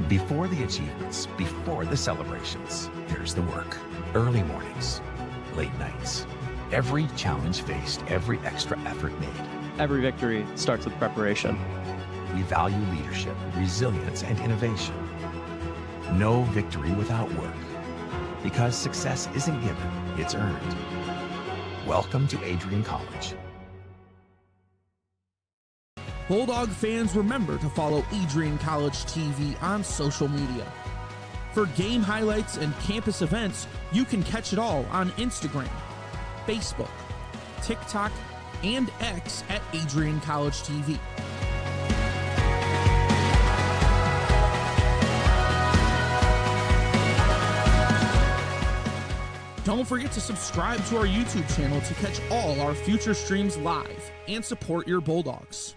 Before the achievements, before the celebrations, there's the work. Early mornings, late nights. Every challenge faced, every extra effort made. Every victory starts with preparation. We value leadership, resilience, and innovation. No victory without work. Because success isn't given, it's earned. Welcome to Adrian College. Bulldog fans, remember to follow Adrian College TV on social media. For game highlights and campus events, you can catch it all on Instagram, Facebook, TikTok, and X at Adrian College TV. Don't forget to subscribe to our YouTube channel to catch all our future streams live and support your Bulldogs.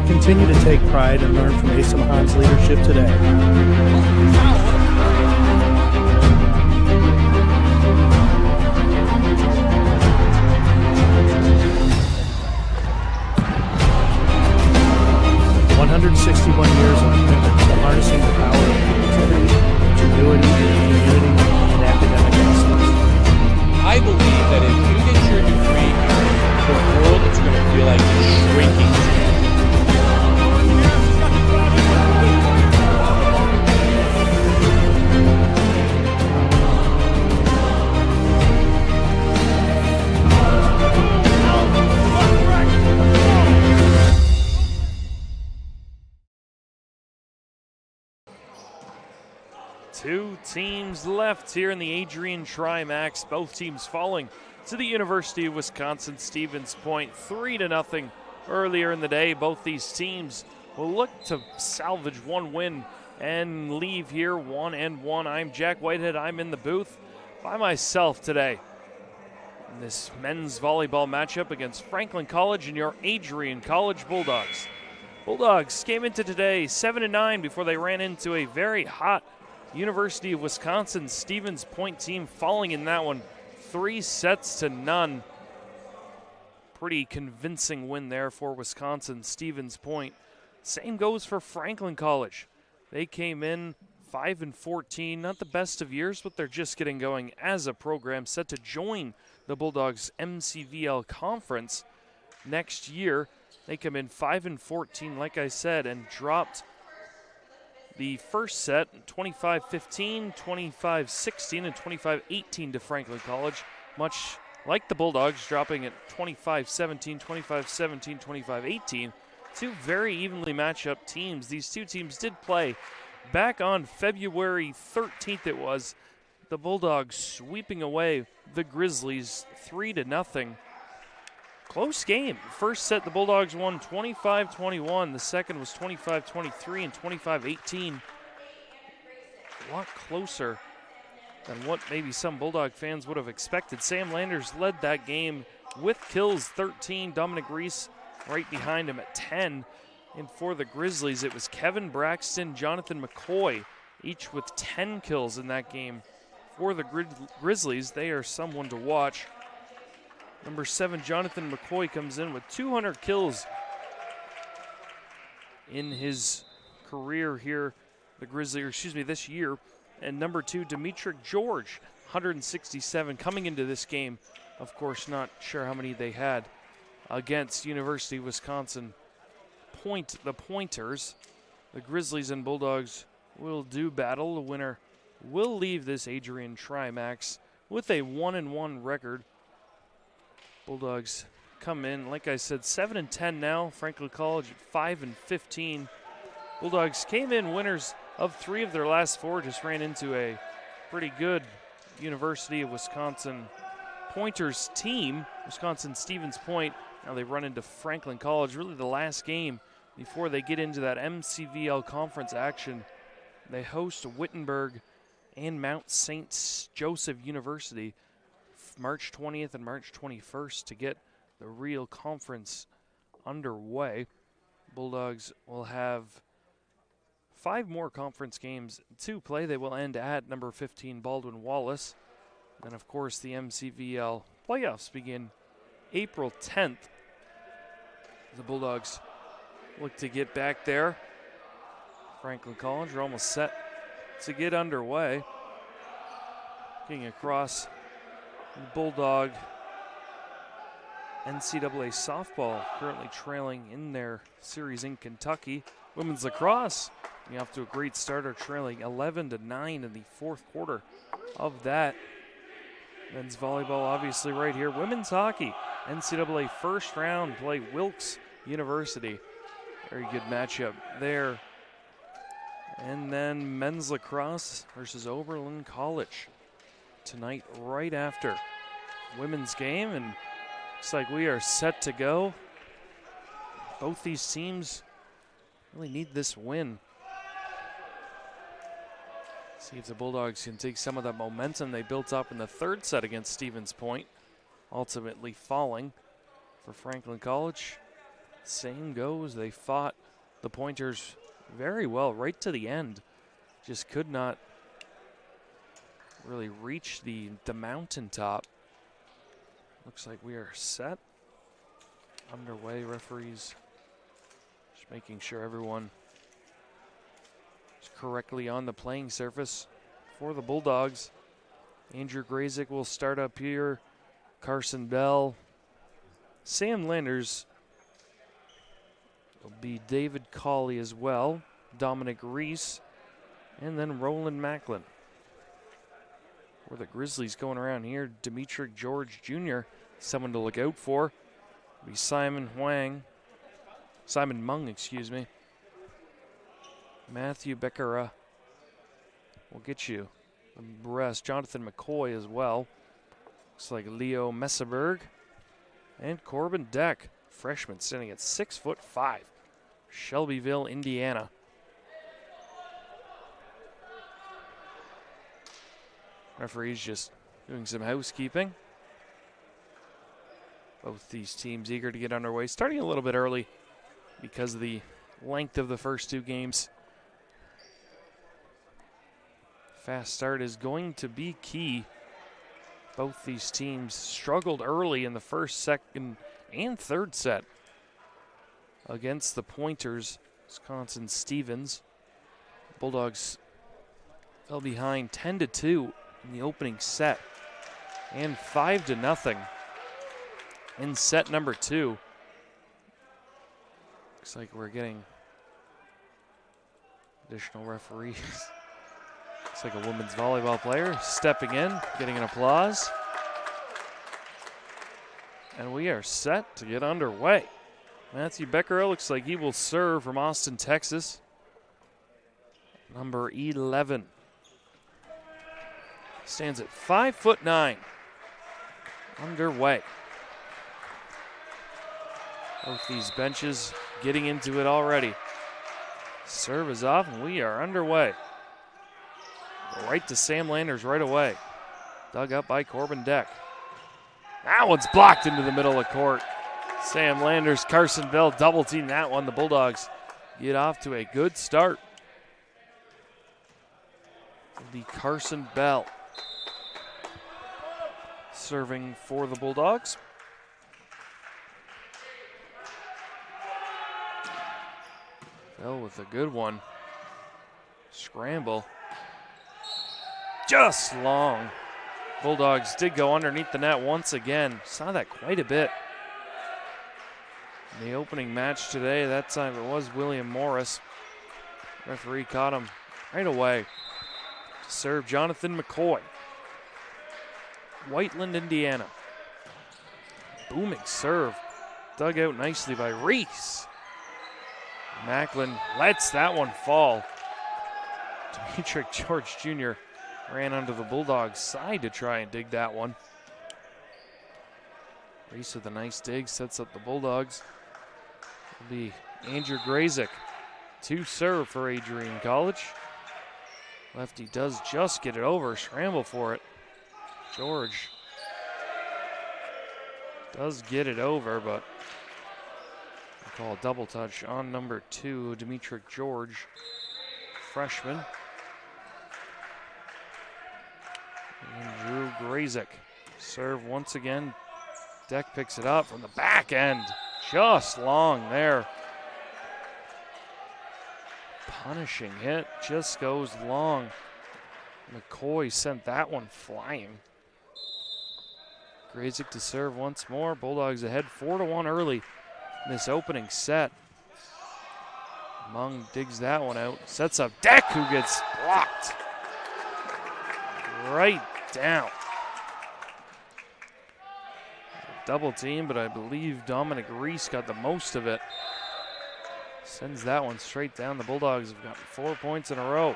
Continue to take pride and learn from Asa Mahan's leadership today. Years of commitment to harnessing the power of creativity, ingenuity, community, and academic excellence. I believe that if you get your degree here, the world is going to feel like it's shrinking to you. Two teams left here in the Adrian Trimax, both teams falling to the University of Wisconsin-Stevens Point 3-0 earlier in the day. Both these teams will look to salvage one win and leave here 1-1. I'm Jack Whitehead. I'm in the booth by myself today in this men's volleyball matchup against Franklin College and your Adrian College Bulldogs. Bulldogs came into today 7-9 before they ran into a very hot University of Wisconsin-Stevens Point team, falling in that one 3-0. Pretty convincing win there for Wisconsin-Stevens Point. Same goes for Franklin College. They came in 5-14, not the best of years, but they're just getting going as a program, set to join the Bulldogs MCVL conference next year. They come in 5-14, like I said, and dropped the first set 25-15, 25-16, and 25-18 to Franklin College, much like the Bulldogs, dropping at 25-17, 25-17, 25-18. Two very evenly matched up teams. These two teams did play back on February 13th. It was the Bulldogs sweeping away the Grizzlies 3-0. Close game. First set, the Bulldogs won 25-21. The second was 25-23 and 25-18. A lot closer than what maybe some Bulldog fans would have expected. Sam Landers led that game with kills 13. Dominic Reese right behind him at 10. And for the Grizzlies, it was Kevin Braxton, Jonathan McCoy, each with 10 kills in that game. For the Grizzlies, they are someone to watch. Number 7, Jonathan McCoy, comes in with 200 kills in his career here, this year. And number 2, Demetric George, 167 coming into this game. Of course, not sure how many they had against University of Wisconsin. The Pointers, the Grizzlies and Bulldogs will do battle. The winner will leave this Adrian Trimax with a 1-1 record. Bulldogs come in, like I said, 7-10 now. Franklin College at 5-15. Bulldogs came in winners of 3 of their last 4, just ran into a pretty good University of Wisconsin Pointers team, Wisconsin Stevens Point. Now they run into Franklin College, really the last game before they get into that MCVL conference action. They host Wittenberg and Mount St. Joseph University March 20th and March 21st to get the real conference underway. Bulldogs will have 5 more conference games to play. They will end at number 15 Baldwin Wallace. And of course the MCVL playoffs begin April 10th. The Bulldogs look to get back there. Franklin College are almost set to get underway. Getting across the Bulldog NCAA softball currently trailing in their series in Kentucky. Women's lacrosse getting off to a great starter, trailing 11-9 in the fourth quarter of that. Men's volleyball obviously right here. Women's hockey, NCAA first round play Wilkes University. Very good matchup there. And then men's lacrosse versus Oberlin College tonight right after women's game, and looks like we are set to go. Both these teams really need this win. See if the Bulldogs can take some of the momentum they built up in the third set against Stevens Point, ultimately falling for Franklin College. Same goes, they fought the Pointers very well right to the end. Just could not really reach the mountaintop. Looks like we are set. Underway, referees just making sure everyone is correctly on the playing surface for the Bulldogs. Andrew Grazik will start up here. Carson Bell. Sam Landers will be David Cawley as well. Dominic Reese. And then Roland Macklin. For the Grizzlies going around here, Dimitri George Jr., someone to look out for. It'll be Simon Mung, excuse me. Matthew Beckera will get you the rest. Jonathan McCoy as well. Looks like Leo Messeberg. And Corbin Deck, freshman, standing at 6'5", Shelbyville, Indiana. Referees just doing some housekeeping. Both these teams eager to get underway, starting a little bit early because of the length of the first 2 games. Fast start is going to be key. Both these teams struggled early in the first, second, and third set against the Pointers, Wisconsin Stevens. Bulldogs fell behind 10-2 in the opening set and 5-0 in set number 2. Looks like we're getting additional referees. Looks like a women's volleyball player stepping in, getting an applause. And we are set to get underway. Matthew Becker looks like he will serve from Austin, Texas. Number 11. Stands at 5'9". Underway. Both these benches getting into it already. Serve is off and we are underway. Right to Sam Landers right away. Dug up by Corbin Deck. That one's blocked into the middle of the court. Sam Landers, Carson Bell double team that one. The Bulldogs get off to a good start. It'll be Carson Bell serving for the Bulldogs. Bell with a good one. Scramble. Just long. Bulldogs did go underneath the net once again. Saw that quite a bit. In the opening match today, that time it was William Morris. Referee caught him right away. To serve Jonathan McCoy. Whiteland, Indiana. Booming serve. Dug out nicely by Reese. Macklin lets that one fall. Dimitri George Jr. ran onto the Bulldogs side to try and dig that one. Reese with a nice dig, sets up the Bulldogs. It'll be Andrew Grazik to serve for Adrian College. Lefty does just get it over, scramble for it. George does get it over, but we call a double touch on number 2, Demetric George, freshman. And Drew Grazik serve once again. Deck picks it up from the back end. Just long there. Punishing hit, just goes long. McCoy sent that one flying. Grazik to serve once more. Bulldogs ahead 4-1 early in this opening set. Mung digs that one out. Sets up Deck, who gets blocked. Right down. Double team, but I believe Dominic Reese got the most of it. Sends that one straight down. The Bulldogs have gotten 4 points in a row.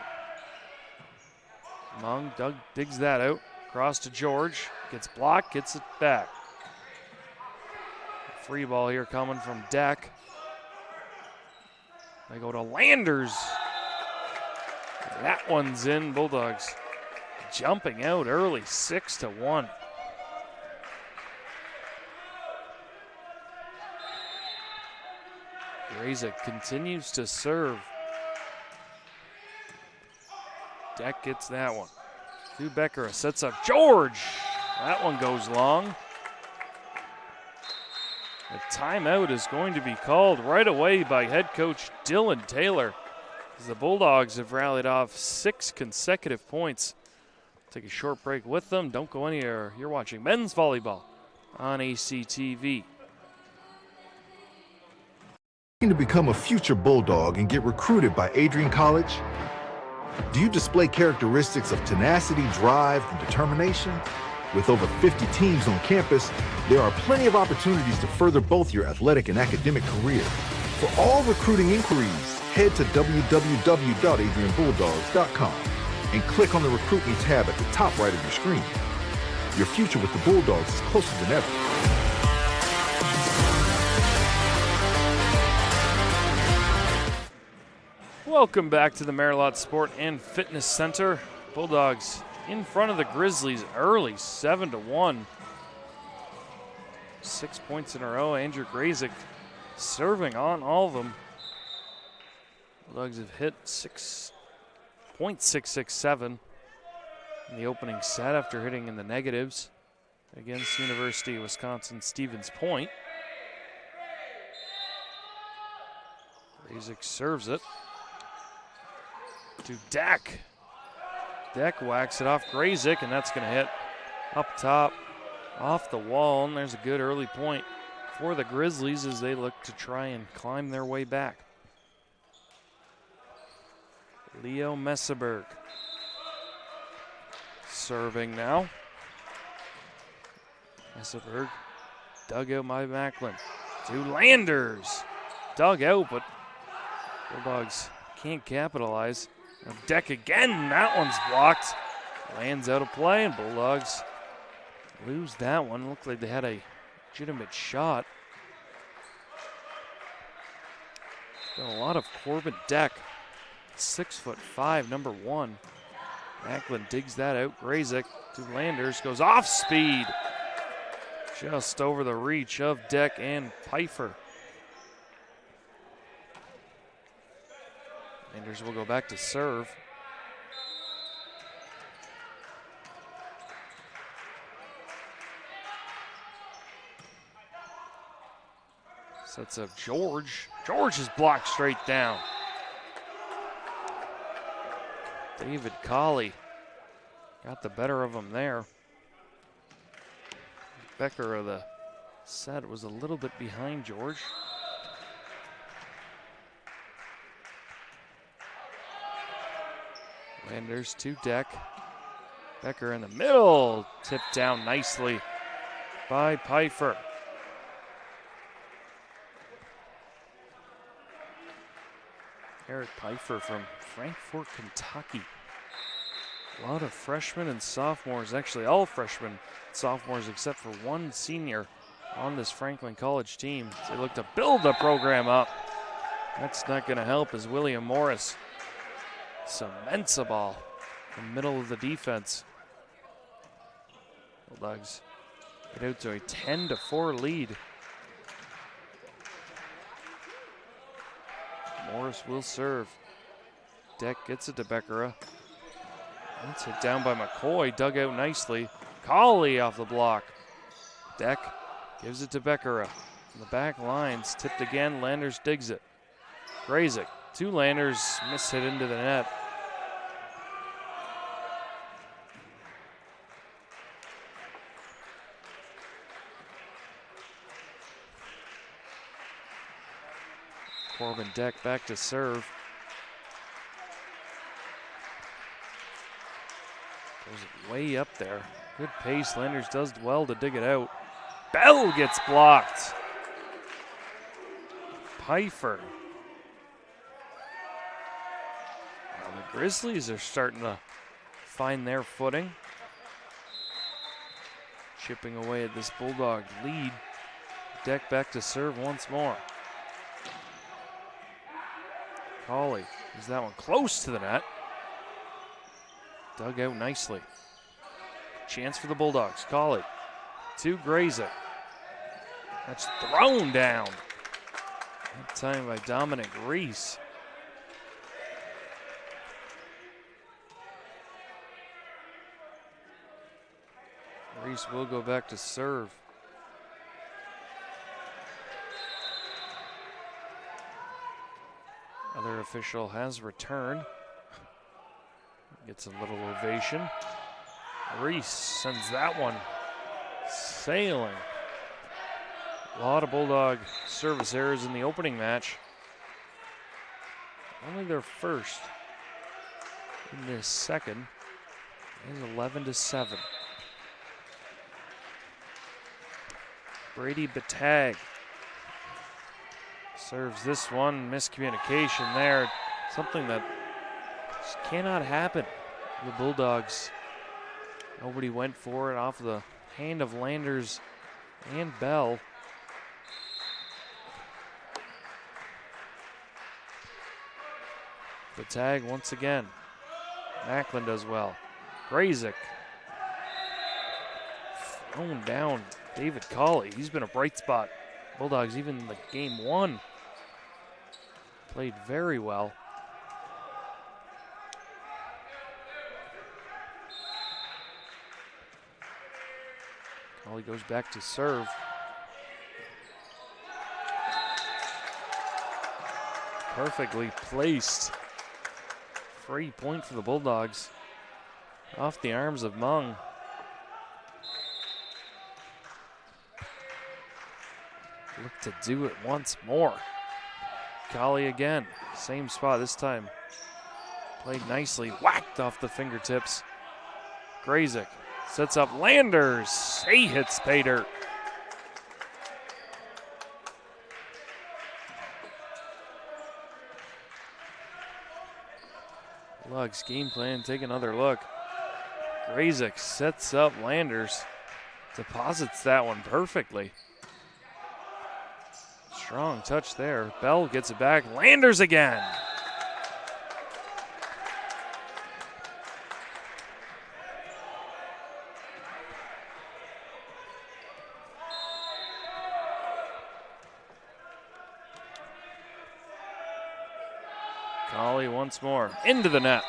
Mung digs that out. Cross to George. Gets blocked, gets it back. Free ball here coming from Deck. They go to Landers. That one's in. Bulldogs jumping out early, 6-1. Grazik continues to serve. Deck gets that one. To Becker, sets up George. That one goes long. The timeout is going to be called right away by head coach Dylan Taylor, as the Bulldogs have rallied off 6 consecutive points. Take a short break with them. Don't go anywhere. You're watching men's volleyball on ACTV. To become a future Bulldog and get recruited by Adrian College? Do you display characteristics of tenacity, drive, and determination? With over 50 teams on campus, there are plenty of opportunities to further both your athletic and academic career. For all recruiting inquiries, head to www.adrianbulldogs.com and click on the Recruit Me tab at the top right of your screen. Your future with the Bulldogs is closer than ever. Welcome back to the Marilot Sport and Fitness Center. Bulldogs in front of the Grizzlies early, 7-1. 6 points in a row. Andrew Grazik serving on all of them. Bulldogs have hit 6.667 in the opening set after hitting in the negatives against University of Wisconsin Stevens Point. Grazik serves it to Deck. Deck whacks it off Grazik, and that's going to hit up top off the wall, and there's a good early point for the Grizzlies as they look to try and climb their way back. Leo Messeberg serving now. Messeberg dug out by Macklin to Landers. Dug out, but Bulldogs can't capitalize. Now Deck again, that one's blocked. Lands out of play, and Bulldogs lose that one. Looked like they had a legitimate shot. Got a lot of Corbin Deck. 6'5", number 1. Macklin digs that out. Grazik to Landers, goes off speed. Just over the reach of Deck and Pfeiffer. Landers will go back to serve. Sets up George. George is blocked straight down. David Colley got the better of him there. Becker of the set was a little bit behind George. Landers to Deck. Becker in the middle. Tipped down nicely by Pfeiffer. Eric Pfeiffer from Frankfort, Kentucky. A lot of freshmen and sophomores, actually all freshmen, sophomores except for one senior on this Franklin College team. They look to build the program up. That's not going to help as William Morris cements a ball in the middle of the defense. Bulldogs get out to a 10-4 lead. Morris will serve. Deck gets it to Beckera. That's hit down by McCoy, dug out nicely. Colley off the block. Deck gives it to Beckera. On the back lines, tipped again, Landers digs it. Grazik, two Landers, miss hit into the net. Corbin Deck back to serve. Goes way up there. Good pace. Landers does well to dig it out. Bell gets blocked. Pfeiffer. Well, the Grizzlies are starting to find their footing. Chipping away at this Bulldog lead. Deck back to serve once more. Colley is that one close to the net. Dug out nicely. Chance for the Bulldogs. Colley to Grazik. That's thrown down. That time by Dominic Reese. Reese will go back to serve. Other official has returned. Gets a little ovation. Reese sends that one sailing. A lot of Bulldog service errors in the opening match. Only their first in this second. It is 11-7. Brady Batag serves this one. Miscommunication there. Something that just cannot happen. The Bulldogs. Nobody went for it off the hand of Landers and Bell. Batag once again. Macklin does well. Grazik. Thrown down David Colley. He's been a bright spot. Bulldogs, even in the game one, played very well. Colley goes back to serve. Perfectly placed. Free point for the Bulldogs. Off the arms of Mung. Look to do it once more. Colley again. Same spot this time. Played nicely. Whacked off the fingertips. Grazik sets up Landers. He hits pay dirt. Bulldogs game plan, take another look. Grazik sets up Landers. Deposits that one perfectly. Strong touch there. Bell gets it back. Landers again. Colley once more into the net.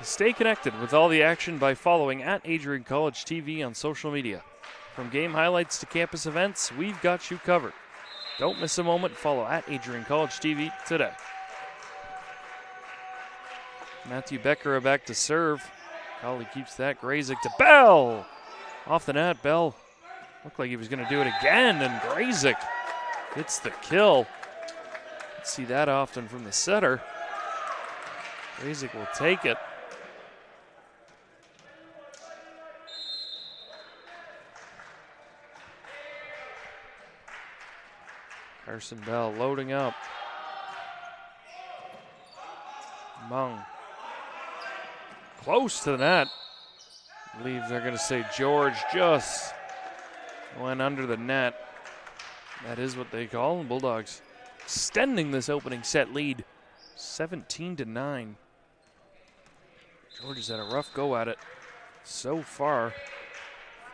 Stay connected with all the action by following @AdrianCollegeTV on social media. From game highlights to campus events, we've got you covered. Don't miss a moment. Follow @AdrianCollegeTV today. Matthew Beckera back to serve. Colley keeps that. Grazik to Bell. Off the net. Bell looked like he was going to do it again, and Grazik gets the kill. Don't see that often from the setter. Grazik will take it. Carson Bell loading up. Mung close to the net. I believe they're going to say George just went under the net. That is what they call them. Bulldogs extending this opening set lead, 17-9. George has had a rough go at it so far.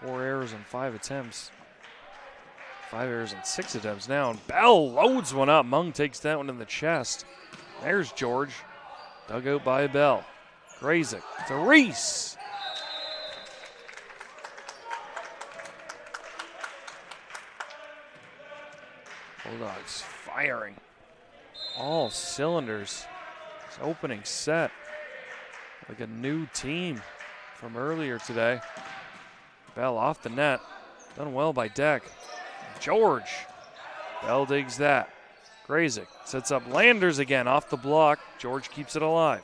4 errors on 5 attempts. 5 errors on 6 attempts now. And Bell loads one up. Mung takes that one in the chest. There's George. Dug out by Bell. Grazik to Reese. Bulldogs firing all cylinders. This opening set like a new team from earlier today. Bell off the net. Done well by Deck. George. Bell digs that. Grazik sets up Landers again off the block. George keeps it alive.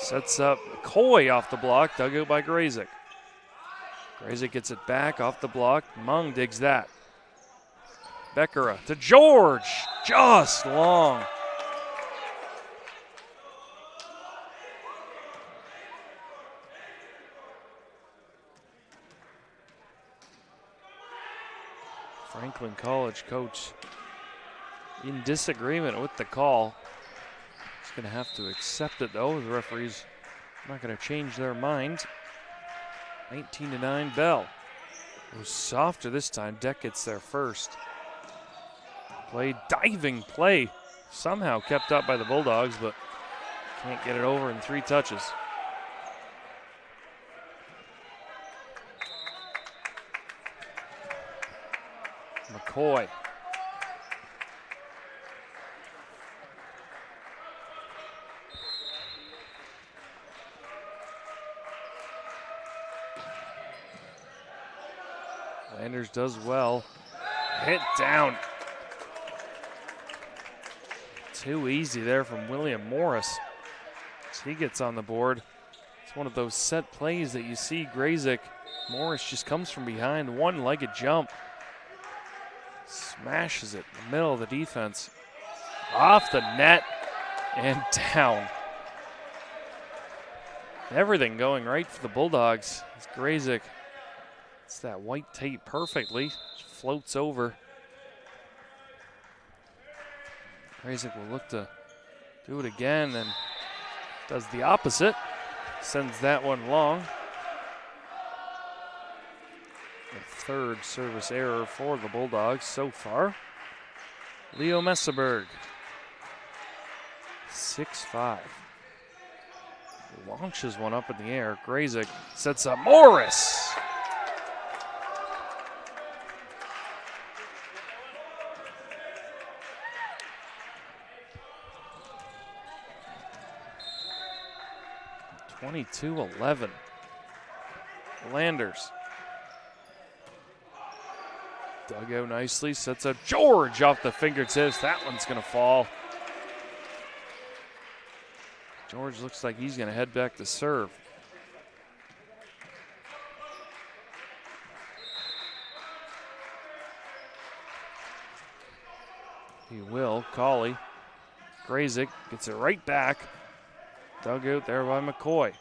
Sets up McCoy off the block. Dug out by Grazik. Grazik gets it back off the block. Mung digs that. Beckera to George. Just long. Franklin College coach in disagreement with the call. He's going to have to accept it though. The referee's not going to change their mind. 19-9 Bell. It was softer this time. Deck gets there first. Diving play. Somehow kept up by the Bulldogs, but can't get it over in 3 touches. McCoy. Landers does well. Hit down. Too easy there from William Morris. As he gets on the board. It's one of those set plays that you see Grazik. Morris just comes from behind, one-legged jump. Smashes it in the middle of the defense. Off the net and down. Everything going right for the Bulldogs. It's Grazik. It's that white tape perfectly. Floats over. Grazik will look to do it again and does the opposite. Sends that one long. The 3rd service error for the Bulldogs so far. Leo Messeberg. 6'5". Launches one up in the air. Grazik sets up Morris. (22-11). Landers. Dug out nicely, sets up George off the fingertips. That one's going to fall. George looks like he's going to head back to serve. He will. Colley. Grazik gets it right back. Dug out there by McCoy.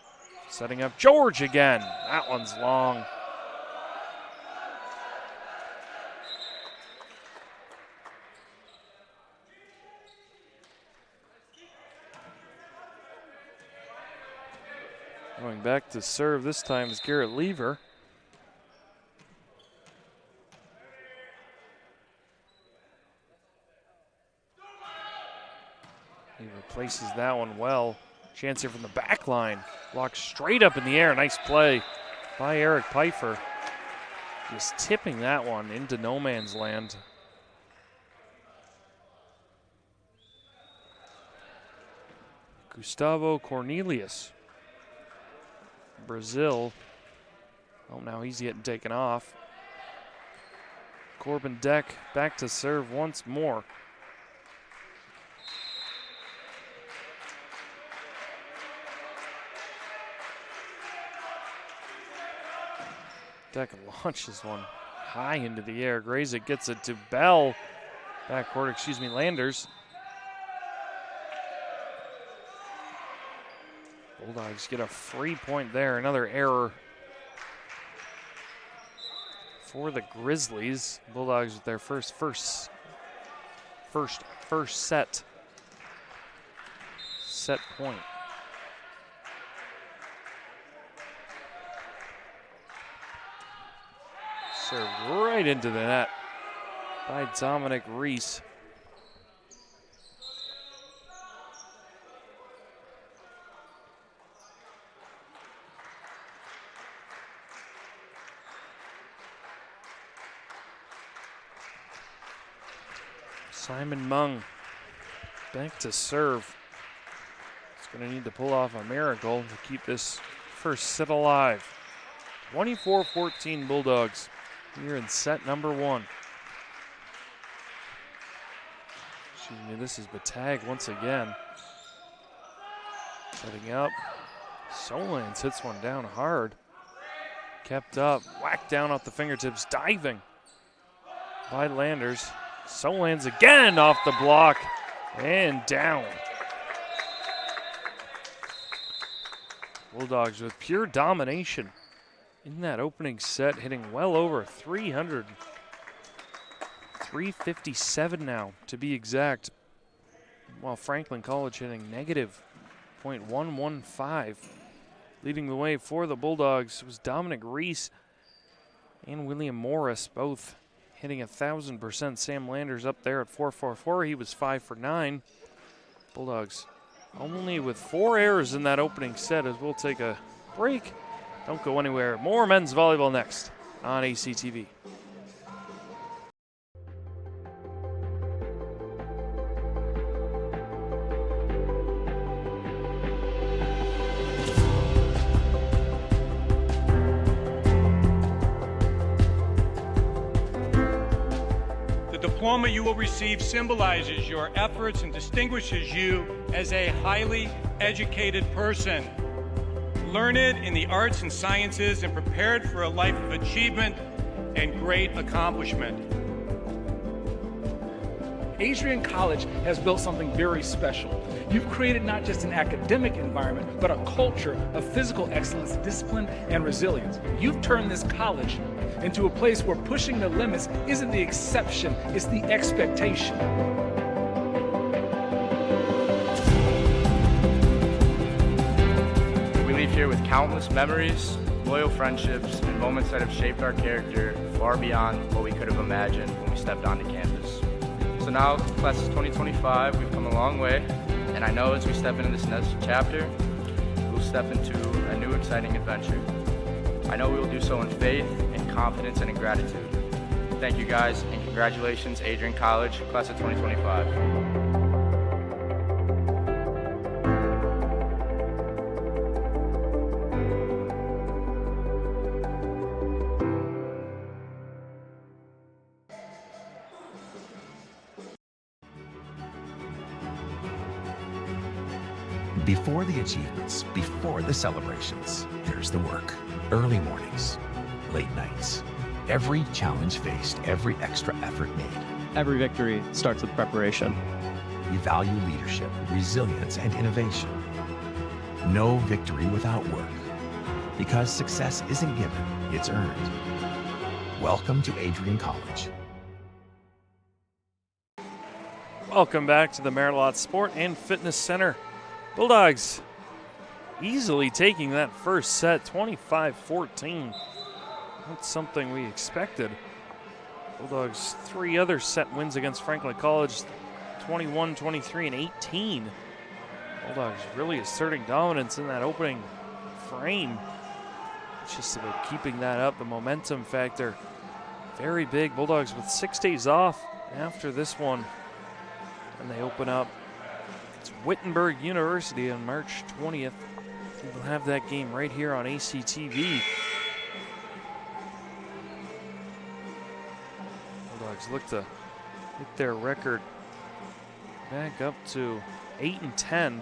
Setting up George again. That one's long. Going back to serve this time is Garrett Lever. He replaces that one well. Chance here from the back line. Blocked straight up in the air. Nice play by Eric Pfeiffer. Just tipping that one into no man's land. Gustavo Cornelius. Brazil. Oh, now he's getting taken off. Corbin Deck back to serve once more. Deck launches one high into the air. Grazik gets it to Bell. Backcourt, Landers. Bulldogs get a free point there. Another error for the Grizzlies. Bulldogs with their first set point. Served right into the net by Dominic Reese. Simon Mung back to serve. He's going to need to pull off a miracle to keep this first set alive. 24-14 Bulldogs here in set number 1. Excuse me, this is Batag once again. Setting up. Solans hits one down hard. Kept up, whacked down off the fingertips, diving by Landers. Solans again off the block and down. Bulldogs with pure domination in that opening set, hitting well over 300. 357 now to be exact, while Franklin College hitting negative .115. Leading the way for the Bulldogs was Dominic Reese and William Morris, both hitting 1,000%. Sam Landers up there at 444. He was 5 for 9. Bulldogs only with 4 errors in that opening set, as we'll take a break. Don't go anywhere. More men's volleyball next on ACTV. The diploma you will receive symbolizes your efforts and distinguishes you as a highly educated person, learned in the arts and sciences and prepared for a life of achievement and great accomplishment. Adrian College has built something very special. You've created not just an academic environment, but a culture of physical excellence, discipline, and resilience. You've turned this college into a place where pushing the limits isn't the exception, it's the expectation. We leave here with countless memories, loyal friendships, and moments that have shaped our character far beyond what we could have imagined when we stepped onto campus. So now, class of 2025, we've come a long way, and I know as we step into this next chapter, we'll step into a new exciting adventure. I know we will do so in faith, in confidence, and in gratitude. Thank you guys, and congratulations, Adrian College, class of 2025. Before the achievements, before the celebrations, there's the work. Early mornings, late nights. Every challenge faced, every extra effort made. Every victory starts with preparation. We value leadership, resilience, and innovation. No victory without work. Because success isn't given, it's earned. Welcome to Adrian College. Welcome back to the Merillat Sport and Fitness Center. Bulldogs easily taking that first set, 25-14. That's something we expected. Bulldogs 3 other set wins against Franklin College, 21, 23, and 18. Bulldogs really asserting dominance in that opening frame. It's just about keeping that up, the momentum factor. Very big. Bulldogs with 6 days off after this one. And they open up Wittenberg University on March 20th. We'll have that game right here on ACTV. Bulldogs look to hit their record back up to 8-10.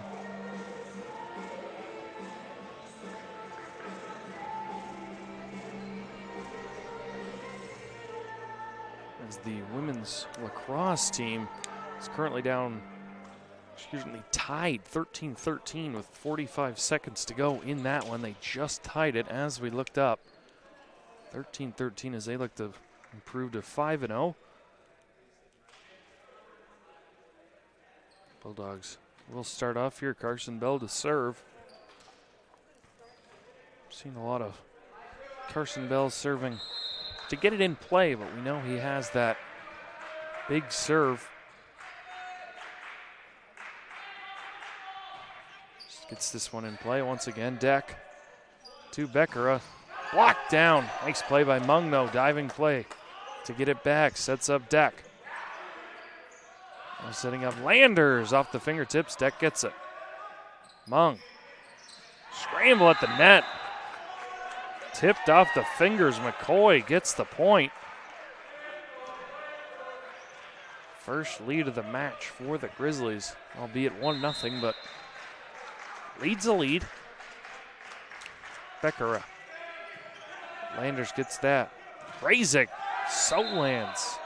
As the women's lacrosse team is currently down tied 13-13 with 45 seconds to go in that one. They just tied it as we looked up. 13-13 as they look to improve to 5-0. Bulldogs will start off here. Carson Bell to serve. Seen a lot of Carson Bell serving to get it in play, but we know he has that big serve. Just gets this one in play once again. Deck to Beckera. Blocked down. Nice play by Mung, though. Diving play to get it back. Sets up Deck. Now setting up Landers off the fingertips. Deck gets it. Mung. Scramble at the net. Tipped off the fingers. McCoy gets the point. First lead of the match for the Grizzlies, albeit 1-0, but lead's a lead. Beckera. Landers gets that. Razik. So lands.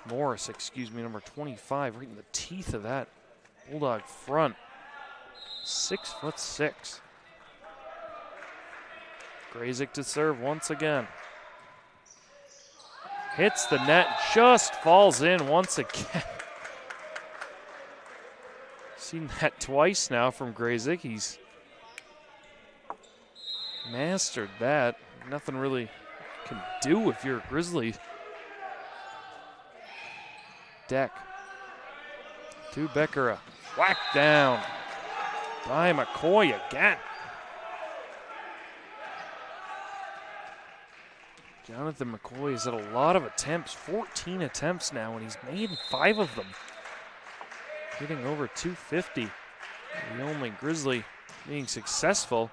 Morris, number 25, right in the teeth of that Bulldog front. 6'6". Grazik to serve once again. Hits the net, just falls in once again. Seen that twice now from Grazik. He's mastered that. Nothing really can do if you're a Grizzly. Deck to Beckera. Whacked down by McCoy again. Jonathan McCoy has had a lot of attempts, 14 attempts now, and he's made 5 of them. Hitting over 250. The only Grizzly being successful.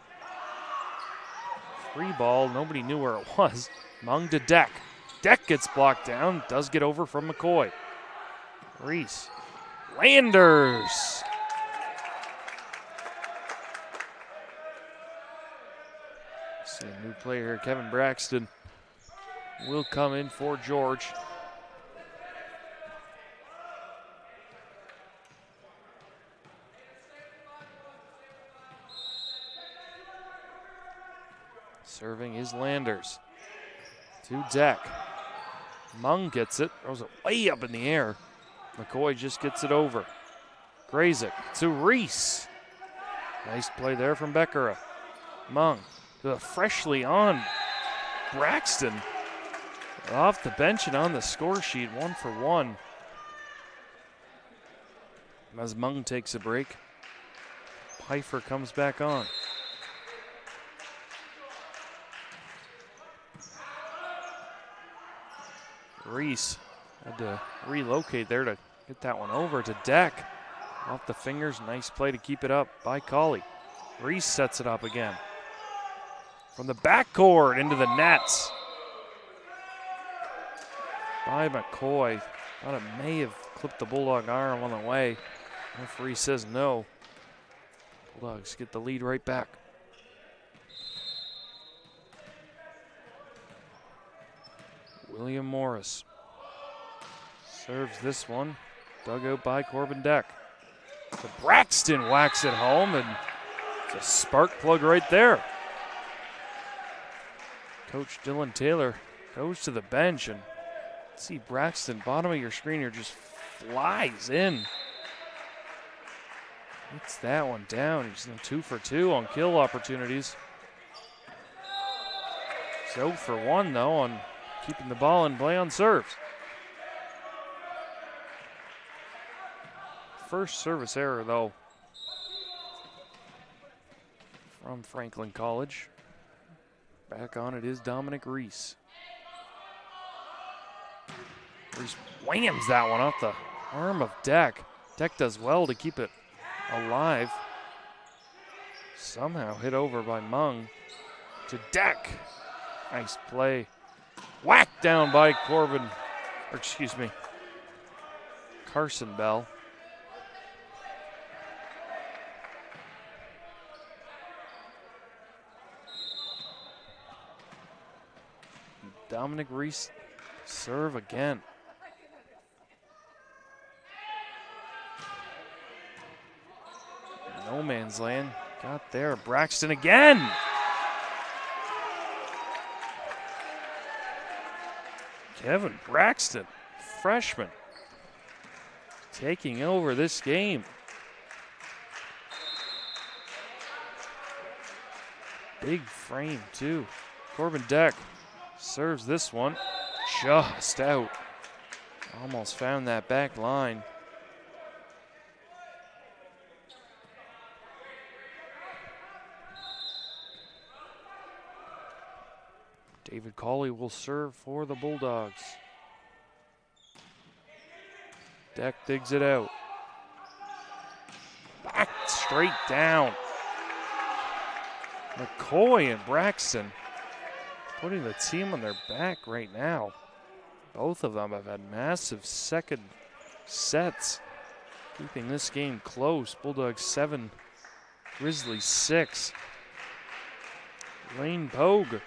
Free ball, nobody knew where it was. Mung to Deck. Deck gets blocked down, does get over from McCoy. Reese. Landers. See a new player here, Kevin Braxton, will come in for George. Serving is Landers. To Deck. Mung gets it. Throws it way up in the air. McCoy just gets it over. Grazik to Reese. Nice play there from Beckera. Mung to the freshly on Braxton. Off the bench and on the score sheet, 1 for 1. As Mung takes a break, Pfeiffer comes back on. Reese had to relocate there to get that one over to Deck. Off the fingers, nice play to keep it up by Colley. Reese sets it up again. From the backcourt into the nets. By McCoy. Thought it may have clipped the Bulldog arm on the way. Referee says no. Bulldogs get the lead right back. William Morris serves this one. Dug out by Corbin Deck. So Braxton whacks it home, and it's a spark plug right there. Coach Dylan Taylor goes to the bench, and see Braxton, bottom of your screen here, just flies in. Gets that one down. He's 2 for 2 on kill opportunities. So for 1 though on keeping the ball in play on serves. First service error though from Franklin College. Back on it is Dominic Reese. Reese whams that one off the arm of Deck. Deck does well to keep it alive. Somehow hit over by Mung to Deck. Nice play. Whacked down by Carson Bell. Dominic Reese serve again. No man's land. Got there. Braxton again. Kevin Braxton, freshman, taking over this game. Big frame, too. Corbin Deck serves this one just out. Almost found that back line. David Cawley will serve for the Bulldogs. Deck digs it out. Back straight down. McCoy and Braxton putting the team on their back right now. Both of them have had massive second sets, keeping this game close. Bulldogs 7, Grizzlies 6. Lane Pogue,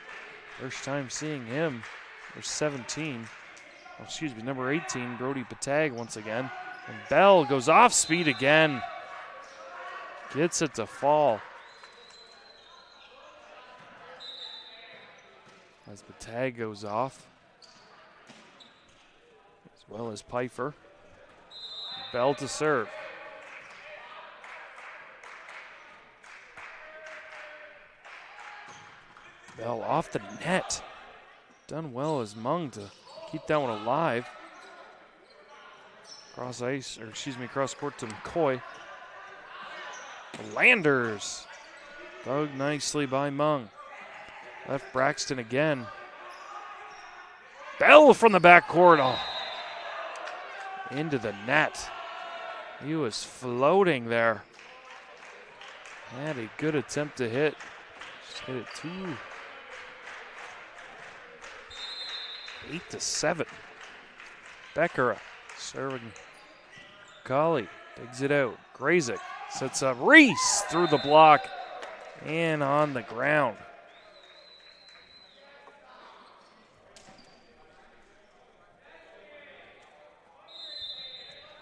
first time seeing him. There's 17. Oh, excuse me, number 18, Brody Patag once again. And Bell goes off speed again. Gets it to fall. As Patag goes off, as well as Pfeiffer. Bell to serve. Bell off the net. Done well as Mung to keep that one alive. Cross ice, or excuse me, cross court to McCoy. The Landers. Dug nicely by Mung. Left Braxton again. Bell from the backcourt. Oh. Into the net. He was floating there. Had a good attempt to hit. Just hit it 8-7. Beckera serving. Colley digs it out. Grazik sets up Reese through the block and on the ground.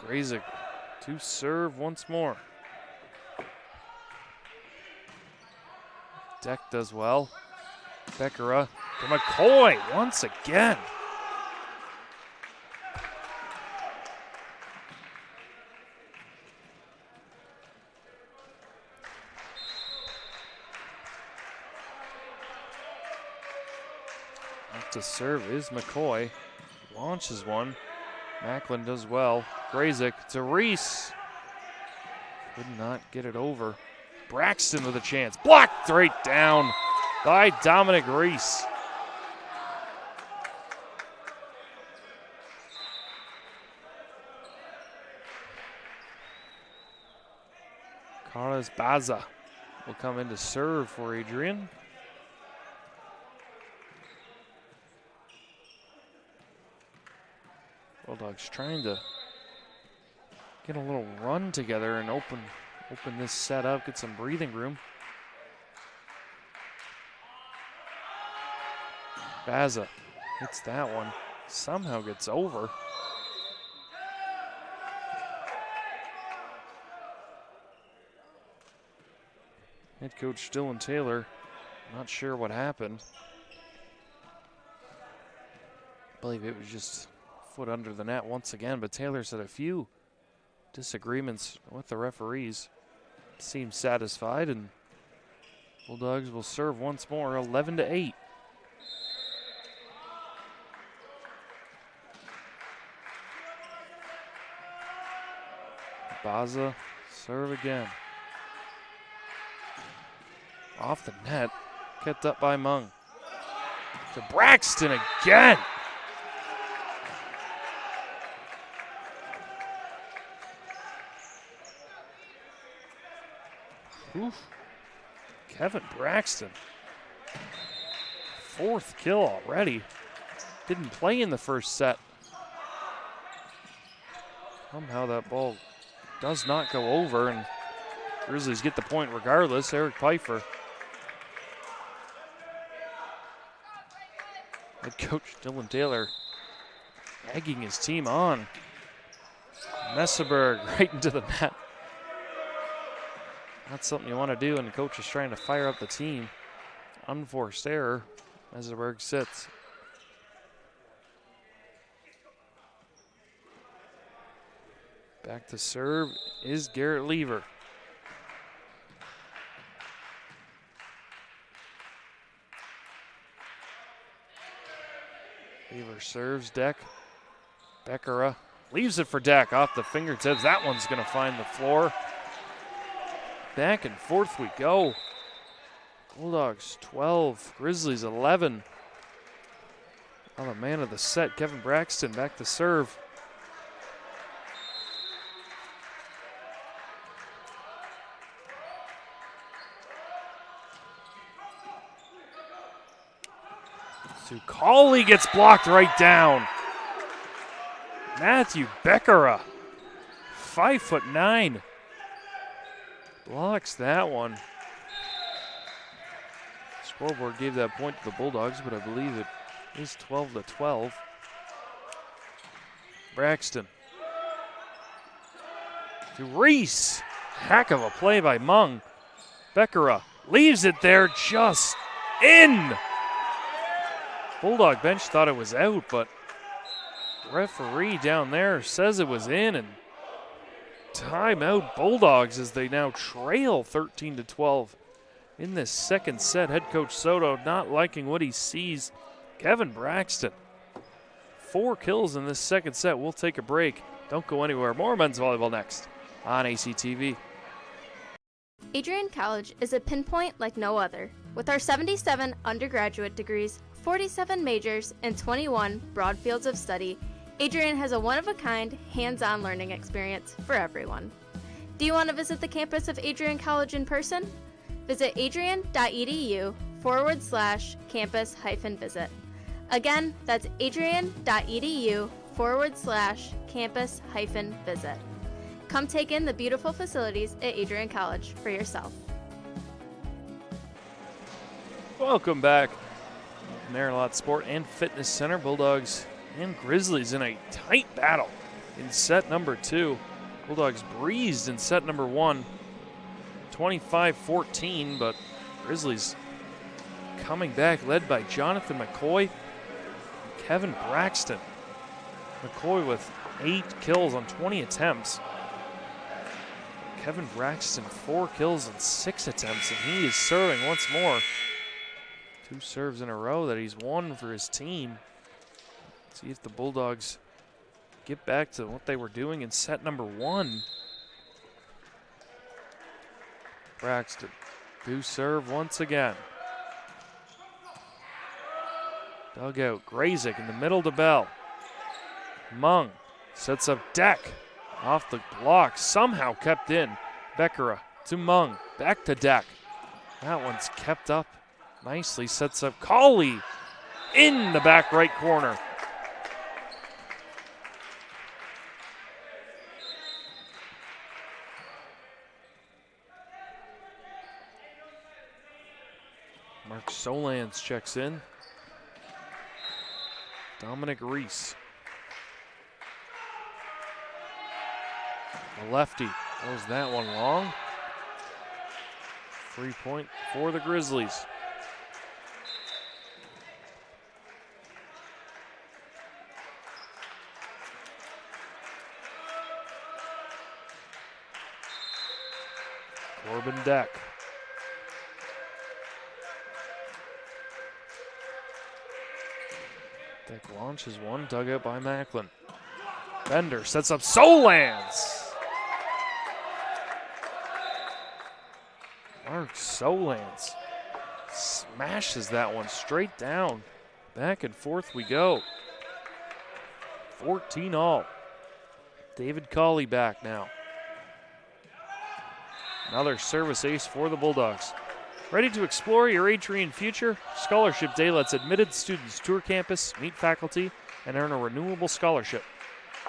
Grazik to serve once more. Deck does well. Beckera to McCoy once again. Up to serve is McCoy. Launches one. Macklin does well. Grazik to Reese. Could not get it over. Braxton with a chance. Blocked right down by Dominic Reese. Carlos Baza will come in to serve for Adrian. Bulldogs trying to get a little run together and open this set up, get some breathing room. Baza hits that one, somehow gets over. Head coach Dylan Taylor, not sure what happened. I believe it was just foot under the net once again, but Taylor's had a few disagreements with the referees. Seems satisfied, and Bulldogs will serve once more, 11-8. Baza serve again. Off the net, kept up by Mung. To Braxton again. Oof. Kevin Braxton. 4th kill already. Didn't play in the first set. Somehow that ball does not go over, and Grizzlies get the point regardless. Eric Pfeiffer. Head coach Dylan Taylor egging his team on. Messeberg right into the net. Not something you want to do, and the coach is trying to fire up the team. Unforced error. Meserberg sits. Back to serve is Garrett Lever. Lever serves Deck. Beckera leaves it for Deck off the fingertips. That one's going to find the floor. Back and forth we go. Bulldogs 12, Grizzlies 11. Now the man of the set, Kevin Braxton, back to serve. Sukali gets blocked right down. Matthew Beckera, 5'9", blocks that one. Scoreboard gave that point to the Bulldogs, but I believe it is 12-12. Braxton to Reese. Heck of a play by Mung. Beckera leaves it there, just in. Bulldog bench thought it was out, but referee down there says it was in, and timeout Bulldogs as they now trail 13-12 in this second set. Head coach Soto not liking what he sees. Kevin Braxton, 4 kills in this second set. We'll take a break. Don't go anywhere. More men's volleyball next on ACTV. Adrian College is a pinpoint like no other. With our 77 undergraduate degrees, 47 majors, and 21 broad fields of study, Adrian has a one-of-a-kind, hands-on learning experience for everyone. Do you want to visit the campus of Adrian College in person? Visit adrian.edu/campus-visit. Again, that's adrian.edu/campus-visit. Come take in the beautiful facilities at Adrian College for yourself. Welcome back. Marilot Sport and Fitness Center. Bulldogs and Grizzlies in a tight battle in set number 2. Bulldogs breezed in set number 1, 25-14, but Grizzlies coming back, led by Jonathan McCoy and Kevin Braxton. McCoy with 8 kills on 20 attempts. Kevin Braxton 4 kills on 6 attempts, and he is serving once more. 2 serves in a row that he's won for his team. See if the Bulldogs get back to what they were doing in set number 1. Braxton, do serve once again. Dugout, Grazik in the middle to Bell. Mung sets up Deck. Off the block, somehow kept in. Beckera to Mung, back to Deck. That one's kept up nicely, sets up Colley in the back right corner. Mark Solans checks in. Dominic Reese. The lefty throws that one long. 3-point for the Grizzlies. Corbin Deck. Deck launches one, dug out by Macklin. Bender sets up Solans. Mark Solans smashes that one straight down. Back and forth we go. 14 all. David Colley back now. Another service ace for the Bulldogs. Ready to explore your Adrian future? Scholarship Day lets admitted students tour campus, meet faculty, and earn a renewable scholarship.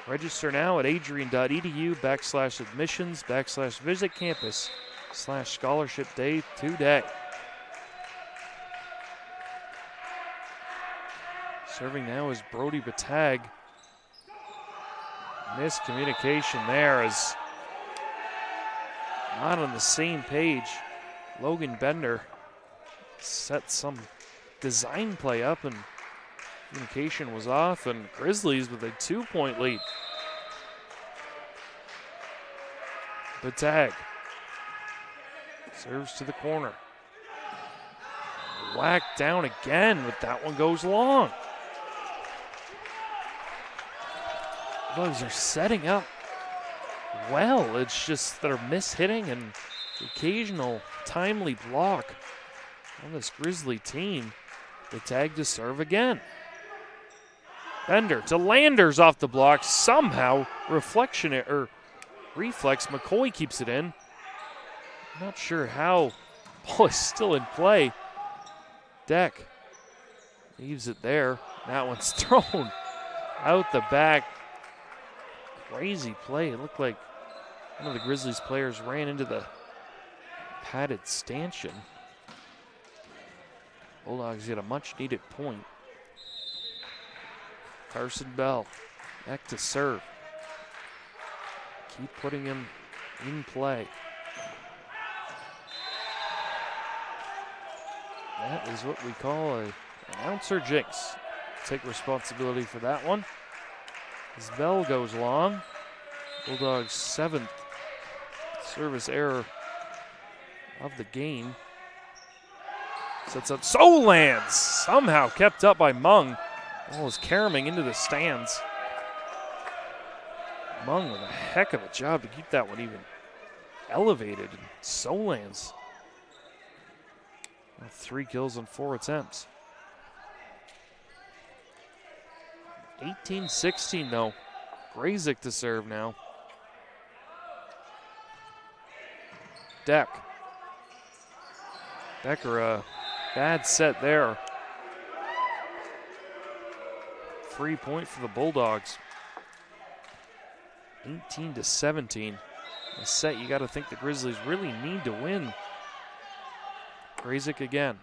Register now at adrian.edu/admissions/visit campus/scholarship day today. Serving now is Brody Batag. Miscommunication there as not on the same page. Logan Bender set some design play up and communication was off, and Grizzlies with a 2-point lead. Batag serves to the corner. Whacked down again, but that one goes long. Bulldogs are setting up well. It's just they're mishitting and the occasional timely block on this Grizzly team. The tag to serve again. Bender to Landers off the block. Somehow reflex, McCoy keeps it in. Not sure how. Ball is still in play. Deck leaves it there. That one's thrown out the back. Crazy play. It looked like one of the Grizzlies players ran into the padded stanchion. Bulldogs get a much needed point. Carson Bell back to serve. Keep putting him in play. That is what we call an announcer jinx. Take responsibility for that one. As Bell goes long, Bulldogs' 7th service error of the game. Sets up Solans, somehow kept up by Mung. Ball is caroming into the stands. Mung with a heck of a job to keep that one even elevated. Solans, 3 kills on 4 attempts. 18-16 though. Grazik to serve now. Becker, a bad set there. Free point for the Bulldogs. 18-17. A set you got to think the Grizzlies really need to win. Grazik again.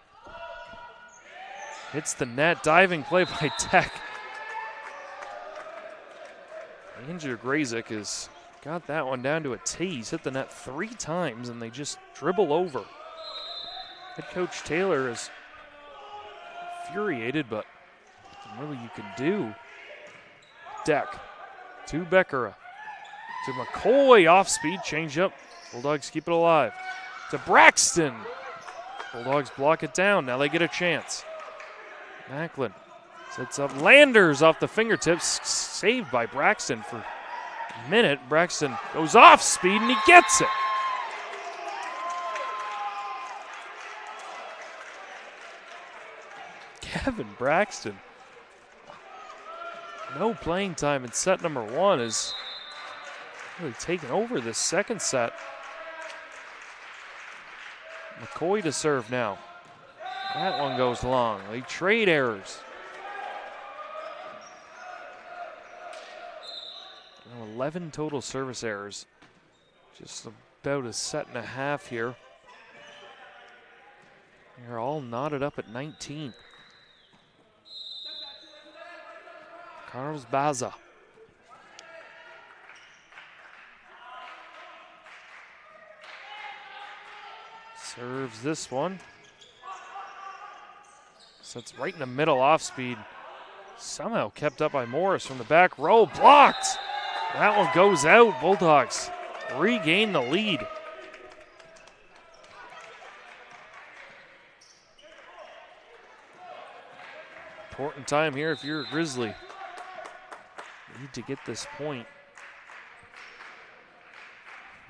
Hits the net. Diving play by Tech. Andrew Grazik has got that one down to a T. He's hit the net 3 times and they just dribble over. Head coach Taylor is infuriated, but nothing really you can do. Deck to Beckera. To McCoy, off speed, change up. Bulldogs keep it alive. To Braxton. Bulldogs block it down. Now they get a chance. Macklin sets up Landers off the fingertips. Saved by Braxton for a minute. Braxton goes off speed and he gets it. Kevin Braxton. No playing time in set number 1 is really taken over this second set. McCoy to serve now. That one goes long. They trade errors. 11 total service errors. Just about a set and a half here. They're all knotted up at 19. Carlos Baza. Serves this one. Sets right in the middle off speed. Somehow kept up by Morris from the back row. Blocked. That one goes out. Bulldogs regain the lead. Important time here if you're a Grizzly. Need to get this point.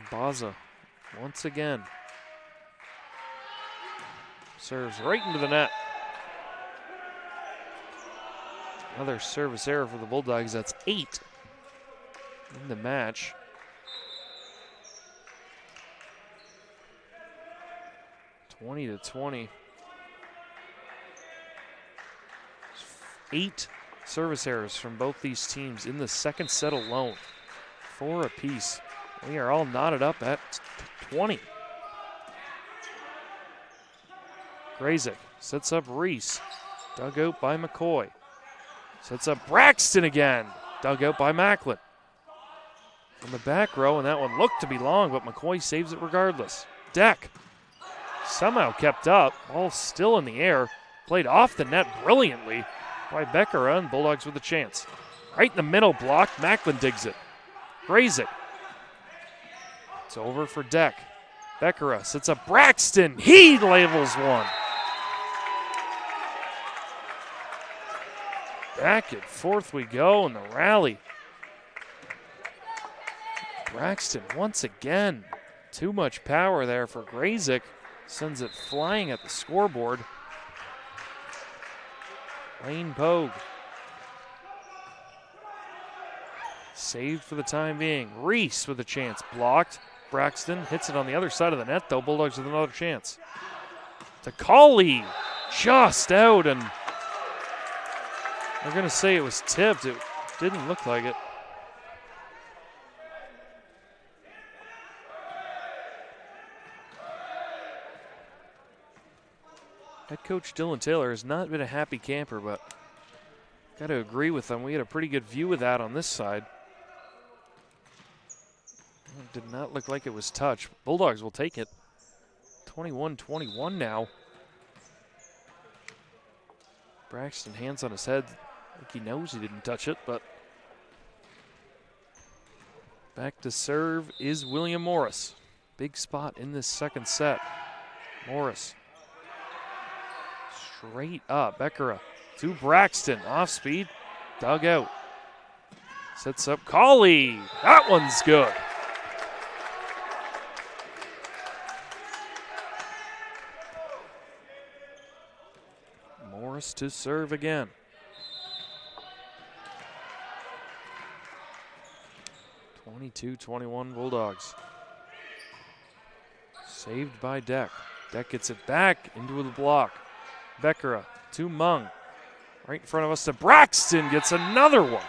Baza once again. Serves right into the net. Another service error for the Bulldogs. That's 8 in the match. (20-20). 8 service errors from both these teams in the second set alone. 4 apiece. We are all knotted up at 20. Grazik sets up Reese. Dug out by McCoy. Sets up Braxton again. Dug out by Macklin. from the back row, and that one looked to be long, but McCoy saves it regardless. Deck somehow kept up, ball still in the air, played off the net brilliantly by Beckera, and Bulldogs with a chance. Right in the middle block, Macklin digs it. Grazik. It's over for Deck. Beckera sits up Braxton. He levels one. Back and forth we go in the rally. Braxton once again. Too much power there for Grazik. Sends it flying at the scoreboard. Lane Pogue. Saved for the time being. Reese with a chance. Blocked. Braxton hits it on the other side of the net, though. Bulldogs with another chance. To Colley. Just out, and they're going to say it was tipped. It didn't look like it. Head coach Dylan Taylor has not been a happy camper, but got to agree with them. We had a pretty good view of that on this side. It did not look like it was touched. Bulldogs will take it. 21-21 now. Braxton hands on his head. Like he knows he didn't touch it, but back to serve is William Morris. Big spot in this second set. Morris. Straight up. Beckera to Braxton. Off speed. Dug out. Sets up Colley. That one's good. Morris to serve again. 22-21 Bulldogs. Saved by Deck. Deck gets it back into the block. Beckera to Mung. Right in front of us to Braxton. Gets another one.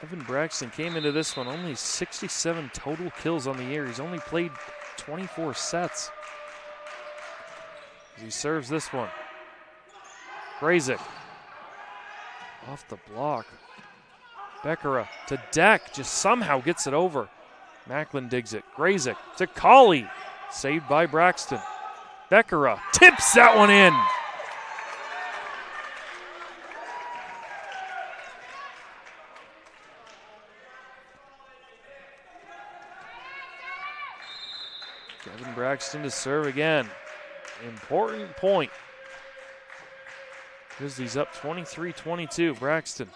Evan Braxton came into this one only 67 total kills on the year. He's only played 24 sets. He serves this one. Grazik. Off the block. Beckera to Deck. Just somehow gets it over. Macklin digs it. Grazik to Colley. Saved by Braxton. Beckera tips that one in. Kevin Braxton to serve again. Important point. Grizzlies up 23-22. Braxton.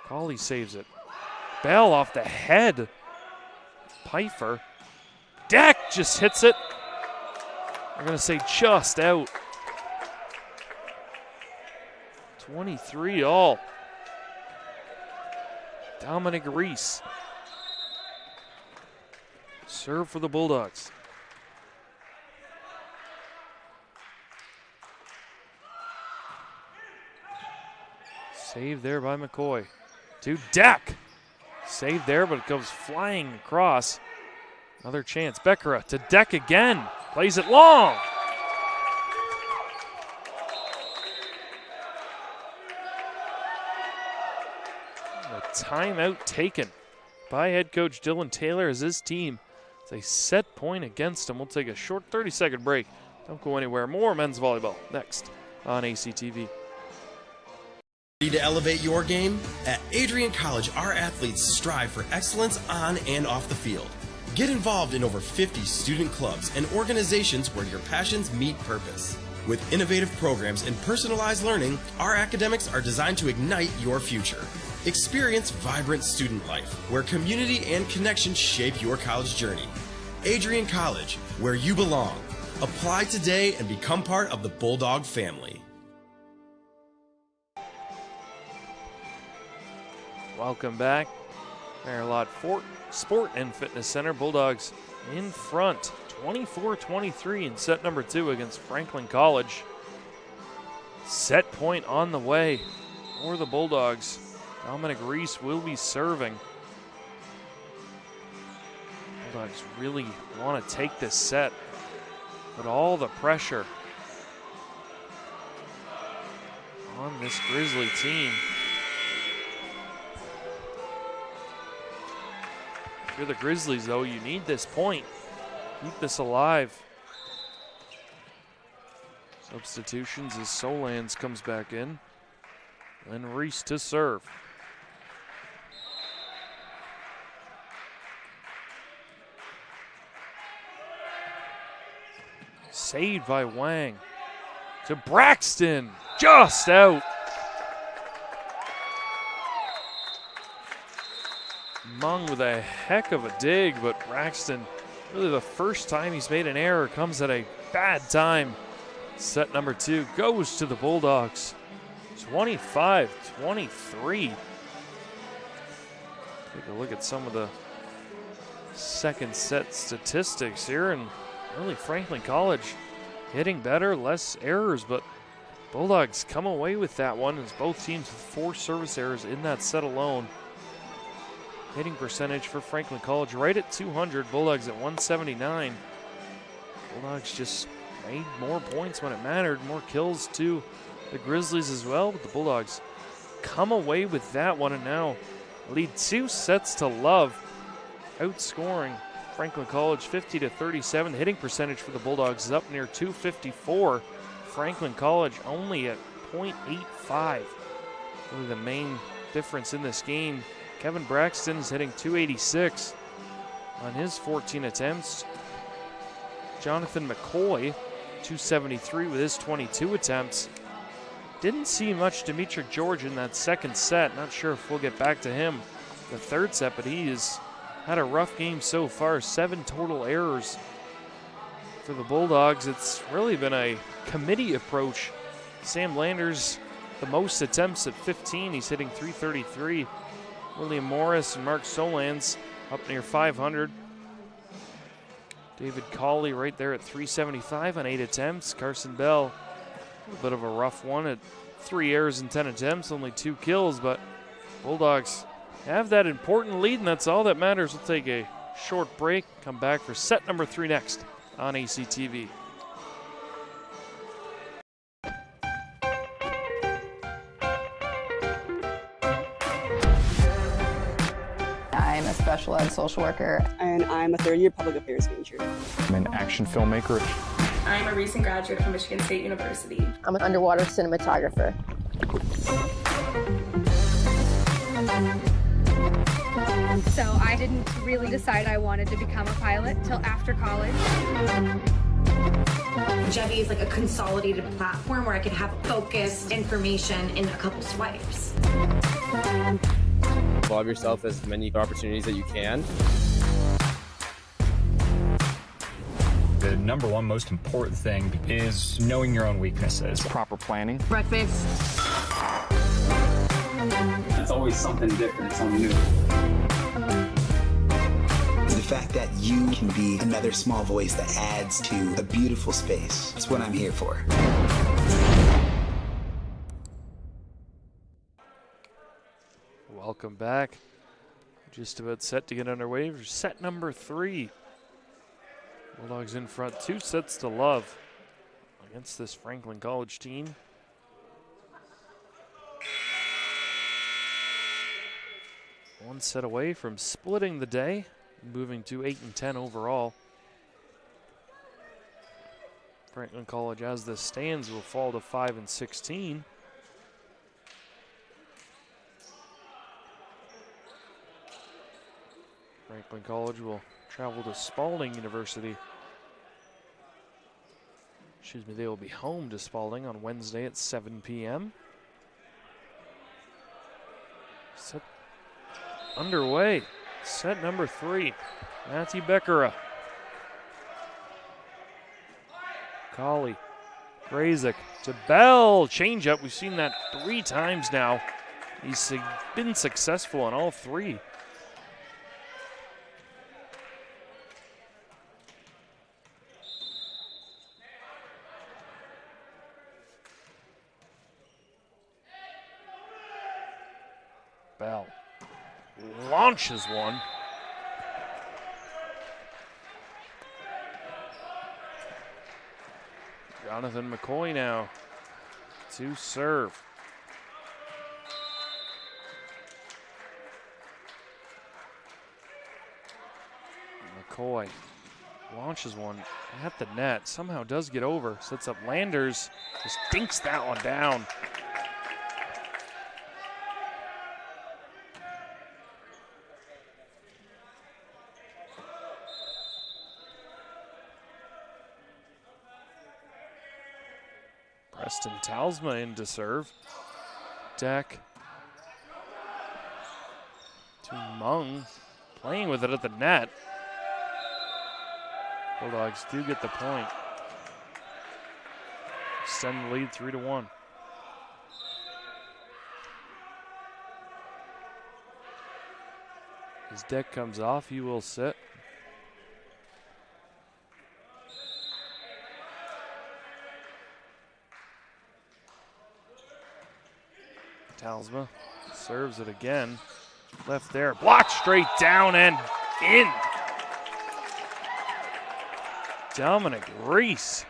Colley saves it. Bell off the head. Pfeiffer. Deck just hits it. I'm going to say just out. 23 all. Dominic Reese. Serve for the Bulldogs. Saved there by McCoy. To Deck. Saved there, but it goes flying across. Another chance. Beckera to Deck again. Plays it long. A timeout taken by head coach Dylan Taylor as his team. It's a set point against him. We'll take a short 30-second break. Don't go anywhere. More men's volleyball next on ACTV. Ready to elevate your game? At Adrian College, our athletes strive for excellence on and off the field. Get involved in over 50 student clubs and organizations where your passions meet purpose. With innovative programs and personalized learning, our academics are designed to ignite your future. Experience vibrant student life, where community and connection shape your college journey. Adrian College, where you belong. Apply today and become part of the Bulldog family. Welcome back. Fairlot Fort Sport and Fitness Center. Bulldogs in front, 24-23 in set number 2 against Franklin College. Set point on the way for the Bulldogs. Dominic Reese will be serving. Bulldogs really want to take this set, but all the pressure on this Grizzly team. If you're the Grizzlies, though, you need this point. Keep this alive. Substitutions as Solans comes back in. Then Reese to serve. Saved by Wang. To Braxton. Just out. Mung with a heck of a dig, but Braxton, really the first time he's made an error, comes at a bad time. Set number 2 goes to the Bulldogs. 25-23. Take a look at some of the second set statistics here, and really Franklin College hitting better, less errors, but Bulldogs come away with that one as both teams with 4 service errors in that set alone. Hitting percentage for Franklin College right at 200, Bulldogs at 179. Bulldogs just made more points when it mattered, more kills to the Grizzlies as well, but the Bulldogs come away with that one and now lead 2 sets to love, outscoring Franklin College 50-37. The hitting percentage for the Bulldogs is up near 254. Franklin College only at .85. Really the main difference in this game. Kevin Braxton is hitting 286 on his 14 attempts. Jonathan McCoy, 273 with his 22 attempts. Didn't see much Demetric George in that second set. Not sure if we'll get back to him the third set, but he has had a rough game so far. 7 total errors for the Bulldogs. It's really been a committee approach. Sam Landers, the most attempts at 15. He's hitting 333. William Morris and Mark Solans up near 500. David Cawley right there at 375 on 8 attempts. Carson Bell, a little bit of a rough one at 3 errors and 10 attempts, only 2 kills, but Bulldogs have that important lead, and that's all that matters. We'll take a short break, come back for set number 3 next on ACTV. I'm a special ed social worker. And I'm a third-year public affairs major. I'm an action filmmaker. I'm a recent graduate from Michigan State University. I'm an underwater cinematographer. So I didn't really decide I wanted to become a pilot till after college. Jevy is like a consolidated platform where I could have focused information in a couple swipes. Involve yourself as many opportunities that you can. The number one most important thing is knowing your own weaknesses. Proper planning. Breakfast. It's always something different, something new. The fact that you can be another small voice that adds to a beautiful space. That's what I'm here for. Welcome back. Just about set to get underway for set number 3. Bulldogs in front, 2 sets to love against this Franklin College team. One set away from splitting the day, moving to 8-10 overall. Franklin College, as this stands, will fall to 5-16. Franklin College will travel to Spalding University. Excuse me, they will be home to Spalding on Wednesday at 7 p.m. Set underway. Set number 3. Matthew Beckera. Colley. Grazik to Bell. Change up. We've seen that 3 times now. He's been successful on all 3. Bell launches one. Jonathan McCoy now to serve. McCoy launches one at the net. Somehow does get over. Sets up Landers. Just dinks that one down. Preston Talsma in to serve. Deck to Mung, playing with it at the net. Bulldogs do get the point. Extend the lead 3-1. His deck comes off, he will sit. Talsma serves it again. Left there, blocked straight down and in. Dominic Reese.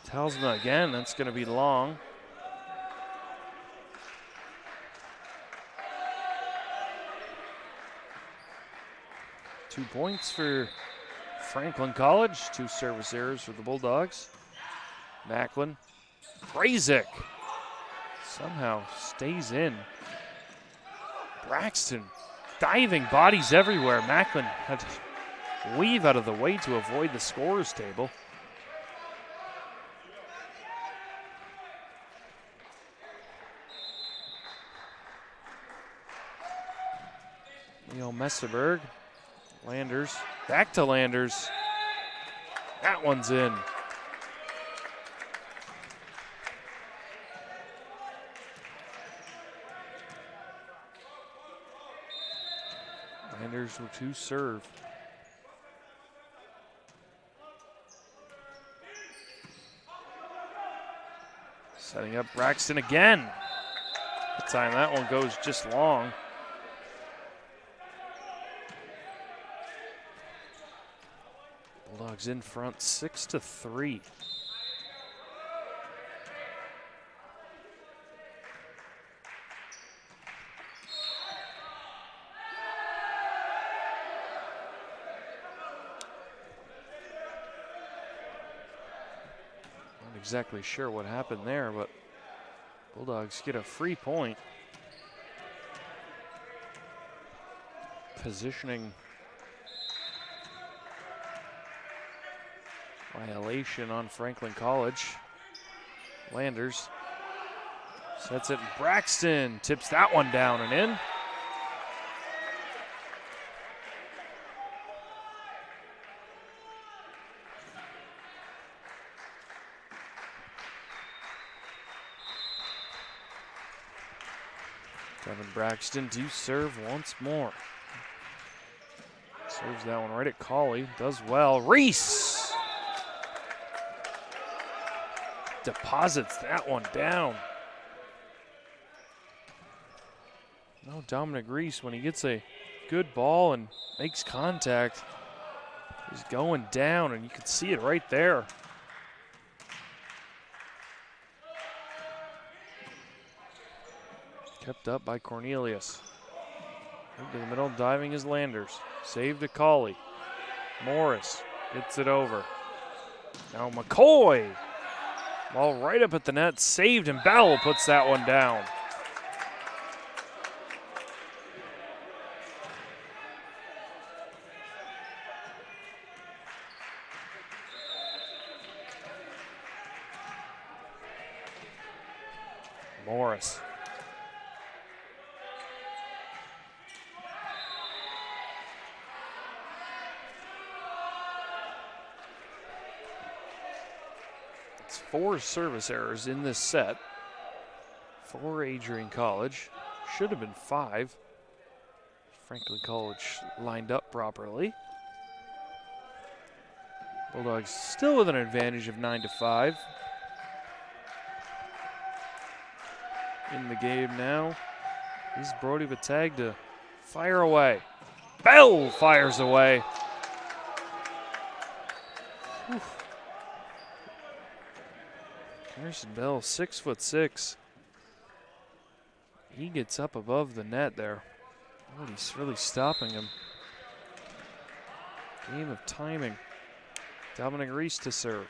Talsma again, that's going to be long. Two points for Franklin College, two service errors for the Bulldogs. Macklin, Brazic somehow stays in. Braxton diving bodies everywhere. Macklin had to weave out of the way to avoid the scorer's table. Neil Messerberg. Landers, back to Landers. That one's in. Landers with two serve. Setting up Braxton again. That time that one goes just long. Bulldogs in front 6-3. Not exactly sure what happened there, but Bulldogs get a free point. Positioning violation on Franklin College. Landers sets it. Braxton tips that one down and in. Kevin Braxton to serve once more. Serves that one right at Colley. Does well. Reese deposits that one down. No, Dominic Reese, when he gets a good ball and makes contact, he's going down, and you can see it right there. Kept up by Cornelius. Into the middle, diving is Landers. Save to Colley. Morris gets it over. Now McCoy. Ball right up at the net, saved, and Bell puts that one down. Morris. It's 4 service errors in this set for Adrian College. Should have been 5. Franklin College lined up properly. Bulldogs still with an advantage of 9-5. In the game now is Brody Batag to fire away. Bell fires away. Whew. Anderson Bell, 6'6". He gets up above the net there. Nobody's really stopping him. Game of timing. Dominic Reese to serve.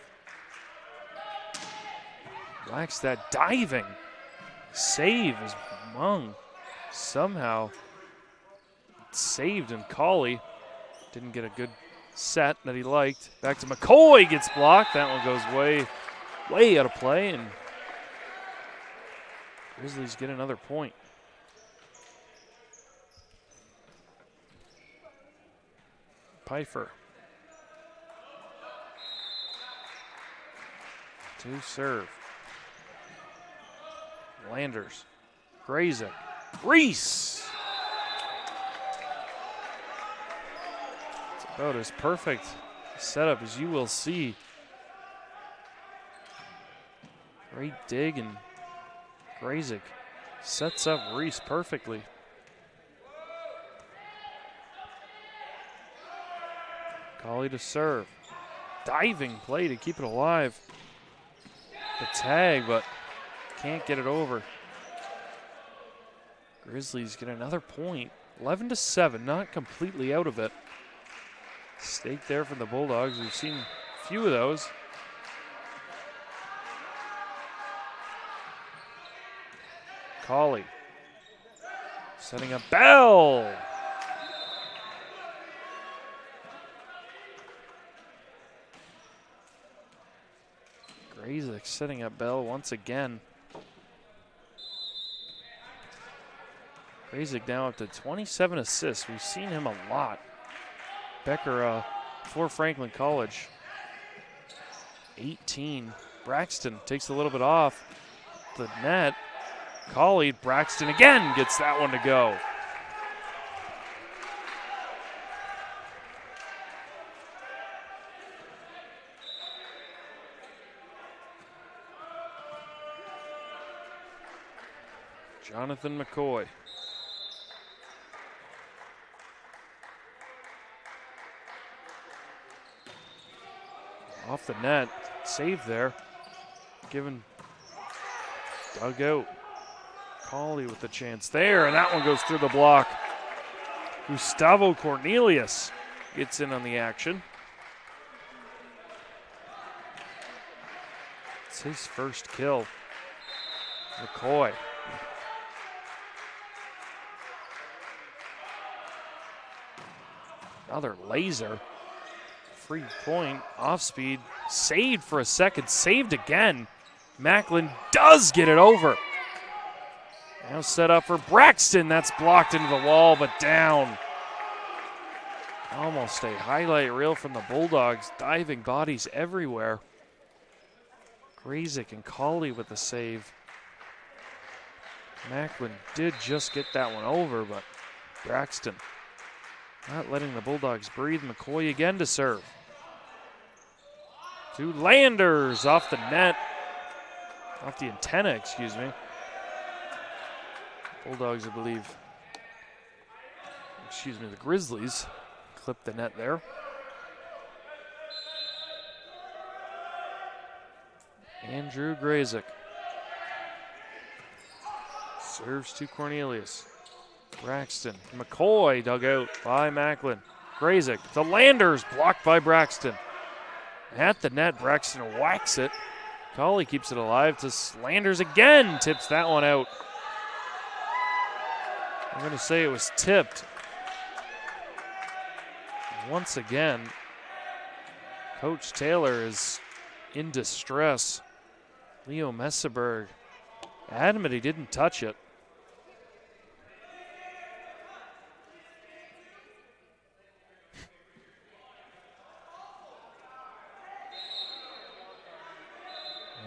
Lacks that diving. Save is Mung. Somehow saved, and Colley didn't get a good set that he liked. Back to McCoy, gets blocked. That one goes way out of play, and Grizzlies get another point. Pfeiffer. To serve. Landers. Grazik. Reese! It's about as perfect setup as you will see. Great dig, and Grazik sets up Reese perfectly. Colley to serve. Diving play to keep it alive. The tag, but can't get it over. Grizzlies get another point. 11-7, not completely out of it. Stake there from the Bulldogs. We've seen a few of those. Colley setting up Bell. Grazik setting up Bell once again. Grazik now up to 27 assists. We've seen him a lot. Becker for Franklin College. 18. Braxton takes a little bit off the net. Colley, Braxton again gets that one to go. Jonathan McCoy. Off the net, save there. Given dug out. Colley with the chance there, and that one goes through the block. Gustavo Cornelius gets in on the action. It's his first kill. McCoy. Another laser. Free point, off speed, saved for a second, saved again. Macklin does get it over. Now set up for Braxton. That's blocked into the wall, but down. Almost a highlight reel from the Bulldogs. Diving bodies everywhere. Grazik and Colley with the save. Macklin did just get that one over, but Braxton not letting the Bulldogs breathe. McCoy again to serve. To Landers off the net. Off the antenna, excuse me. Bulldogs, I believe. Excuse me, the Grizzlies clipped the net there. Andrew Grazik. Serves to Cornelius. Braxton. McCoy dug out by Macklin. Grazik to Landers, blocked by Braxton. At the net, Braxton whacks it. Colley keeps it alive to Landers again. Tips that one out. I'm going to say it was tipped. Once again, Coach Taylor is in distress. Leo Messeberg adamant he didn't touch it.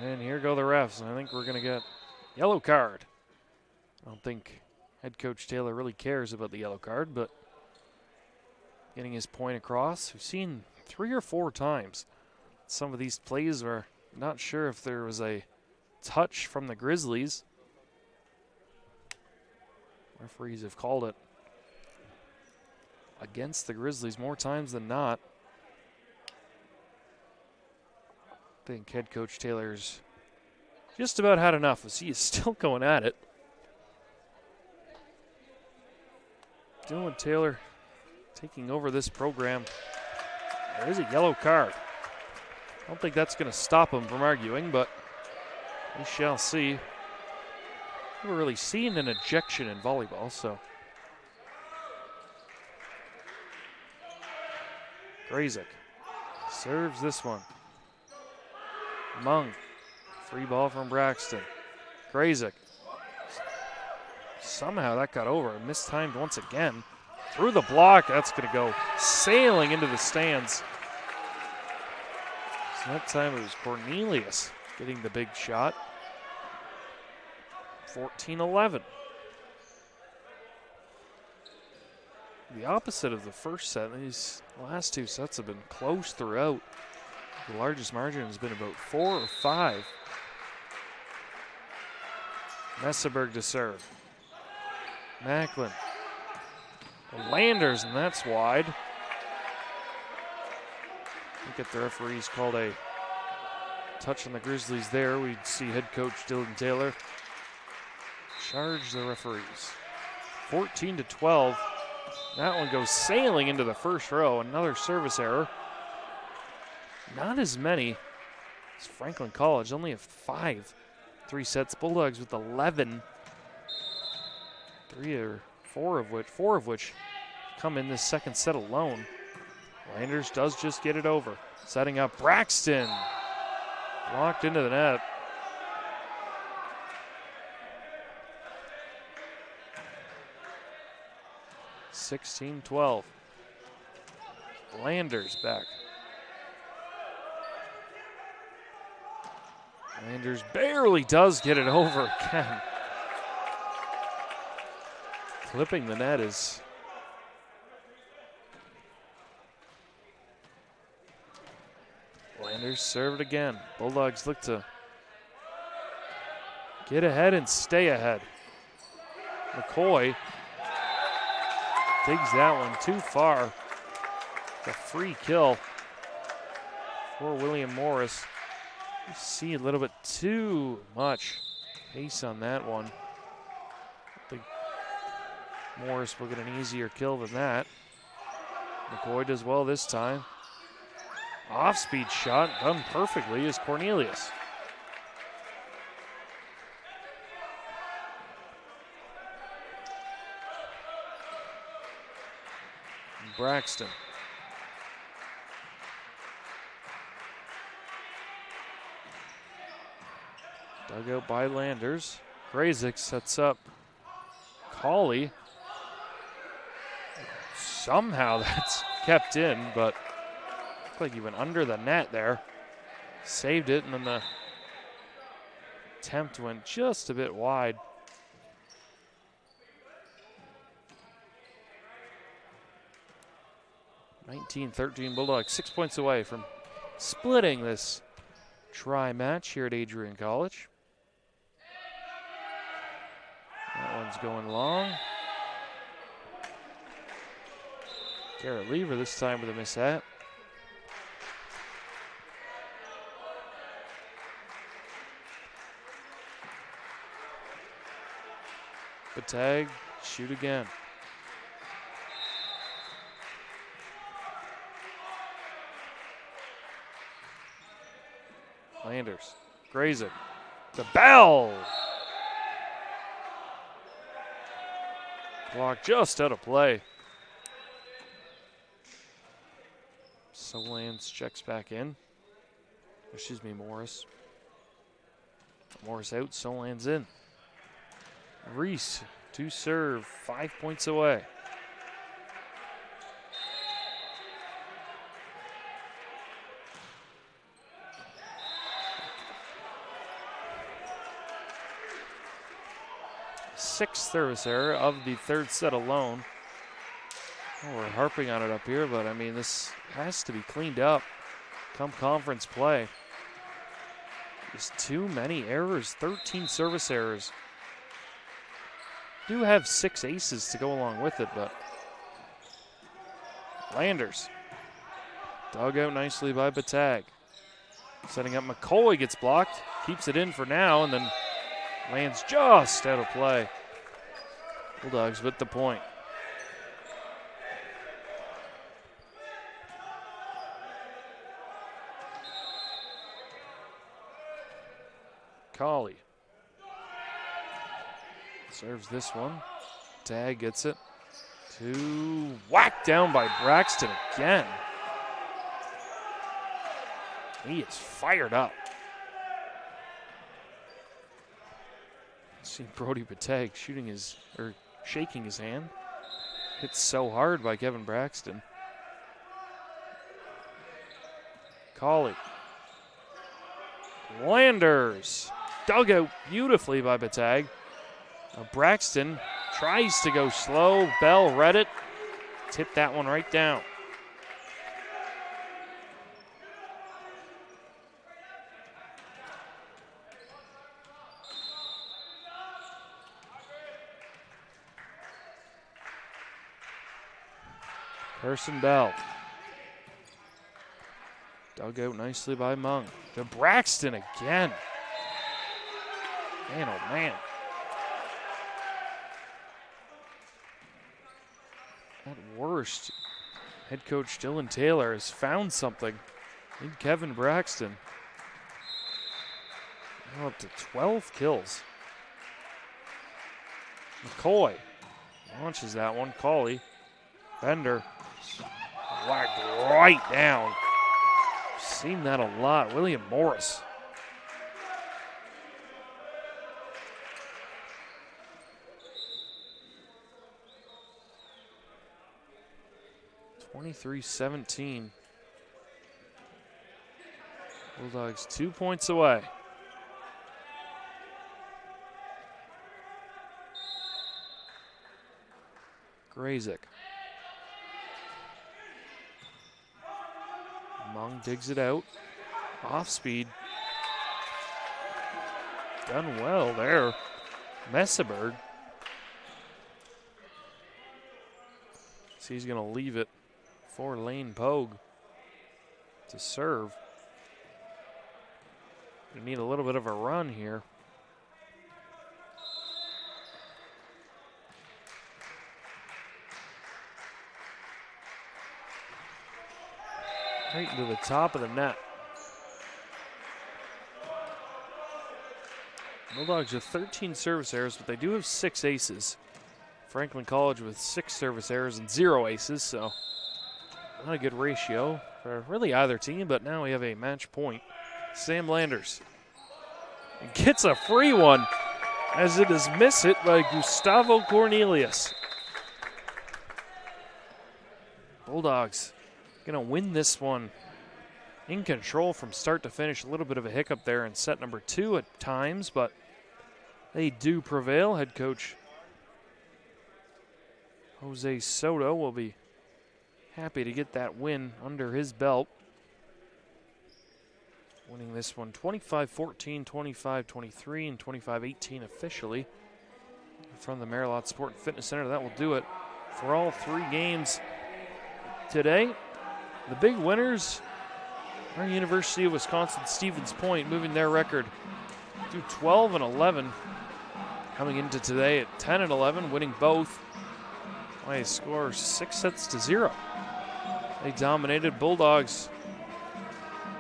And here go the refs, and I think we're going to get yellow card. I don't think head coach Taylor really cares about the yellow card, but getting his point across. We've seen 3 or 4 times some of these plays were not sure if there was a touch from the Grizzlies. Referees have called it against the Grizzlies more times than not. I think head coach Taylor's just about had enough as he is still going at it. Dylan Taylor taking over this program. There is a yellow card. I don't think that's going to stop him from arguing, but we shall see. Never really seen an ejection in volleyball, so. Grazik serves this one. Mung, free ball from Braxton. Grazik. Somehow that got over. Mistimed once again. Through the block, that's going to go sailing into the stands. So that time it was Cornelius getting the big shot. 14-11. The opposite of the first set. These last two sets have been close throughout. The largest margin has been about 4 or 5. Messeberg to serve. Macklin. Landers, and that's wide. Look at the referees called a touch on the Grizzlies there. We'd see head coach Dylan Taylor charge the referees. 14-12. That one goes sailing into the first row. Another service error. Not as many as Franklin College. Only have 5 3 sets. Bulldogs with 11. 4 of which come in this second set alone. Landers does just get it over. Setting up Braxton. Locked into the net. (16-12). Landers back. Landers barely does get it over again. Clipping the net is Landers served again. Bulldogs look to get ahead and stay ahead. McCoy digs that one too far. The free kill for William Morris. You see a little bit too much pace on that one. I think Morris will get an easier kill than that. McCoy does well this time. Off-speed shot done perfectly is Cornelius. Braxton. Dug out by Landers. Grazik sets up Cauley. Somehow that's kept in, but looked like he went under the net there. Saved it, and then the attempt went just a bit wide. (19-13) Bulldogs 6 points away from splitting this try match here at Adrian College. That one's going long. Garrett Lever this time with a mishap. Batag, shoot again. Landers, Grazik, the bell. Block just out of play. Solans checks back in. Excuse me, Morris. Morris out, Solans in. Reese to serve, 5 points away. Sixth service error of the third set alone. Oh, we're harping on it up here, but I mean, this has to be cleaned up come conference play. Just too many errors, 13 service errors. Do have 6 aces to go along with it, but Landers dug out nicely by Batag. Setting up McCoy, gets blocked. keeps it in for now and then lands just out of play. Bulldogs with the point. Colley serves this one. Tag gets it. Whacked down by Braxton again. He is fired up. See Brody Patag shaking his hand. Hit so hard by Kevin Braxton. Colley. Landers. Dug out beautifully by Patag. Now Braxton tries to go slow. Bell read it. Tipped that one right down. Carson Bell. Dug out nicely by Mung. To Braxton again. Man, oh man. At worst, head coach Dylan Taylor has found something in Kevin Braxton. Now up to 12 kills. McCoy launches that one. Colley. Bender. Whacked right down. Seen that a lot. William Morris. (23-17). Bulldogs 2 points away. Grazik. Mung digs it out. Off speed. Done well there. Messeberg. So he's going to leave it for Lane Pogue to serve. We need a little bit of a run here. Right into the top of the net. Bulldogs have 13 service errors, but they do have 6 aces. Franklin College with 6 service errors and 0 aces, so not a good ratio for really either team, but now we have a match point. Sam Landers gets a free one as it is miss hit by Gustavo Cornelius. Bulldogs gonna win this one in control from start to finish. A little bit of a hiccup there in set number 2 at times, but they do prevail. Head coach Jose Soto will be happy to get that win under his belt. Winning this one 25-14, 25-23, and 25-18 officially from the Marilot Sport and Fitness Center. That will do it for all 3 games today. The big winners are University of Wisconsin-Stevens Point, moving their record to 12-11, coming into today at 10-11, winning both by a score of 6-0. They dominated. Bulldogs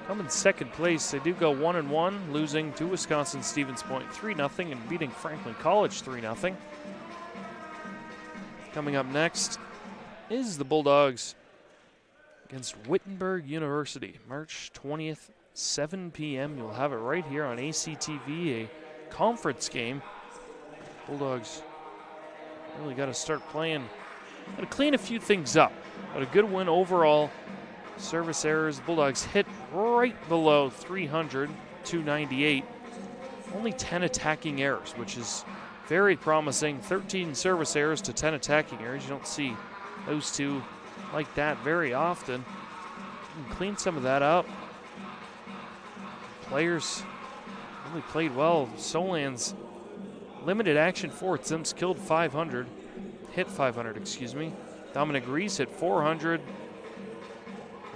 come in second place. They do go 1-1, losing to Wisconsin-Stevens Point 3-0 and beating Franklin College 3-0. Coming up next is the Bulldogs against Wittenberg University, March 20th, 7 p.m. You'll have it right here on ACTV, a conference game. Bulldogs really got to start playing, got to clean a few things up, but a good win overall. Service errors, Bulldogs hit right below 300, 298. Only 10 attacking errors, which is very promising. 13 service errors to 10 attacking errors. You don't see those two like that very often. Clean some of that up. Players really played well. Solans limited action for Sims, killed 500, hit 500, excuse me. Dominic Reese hit 400.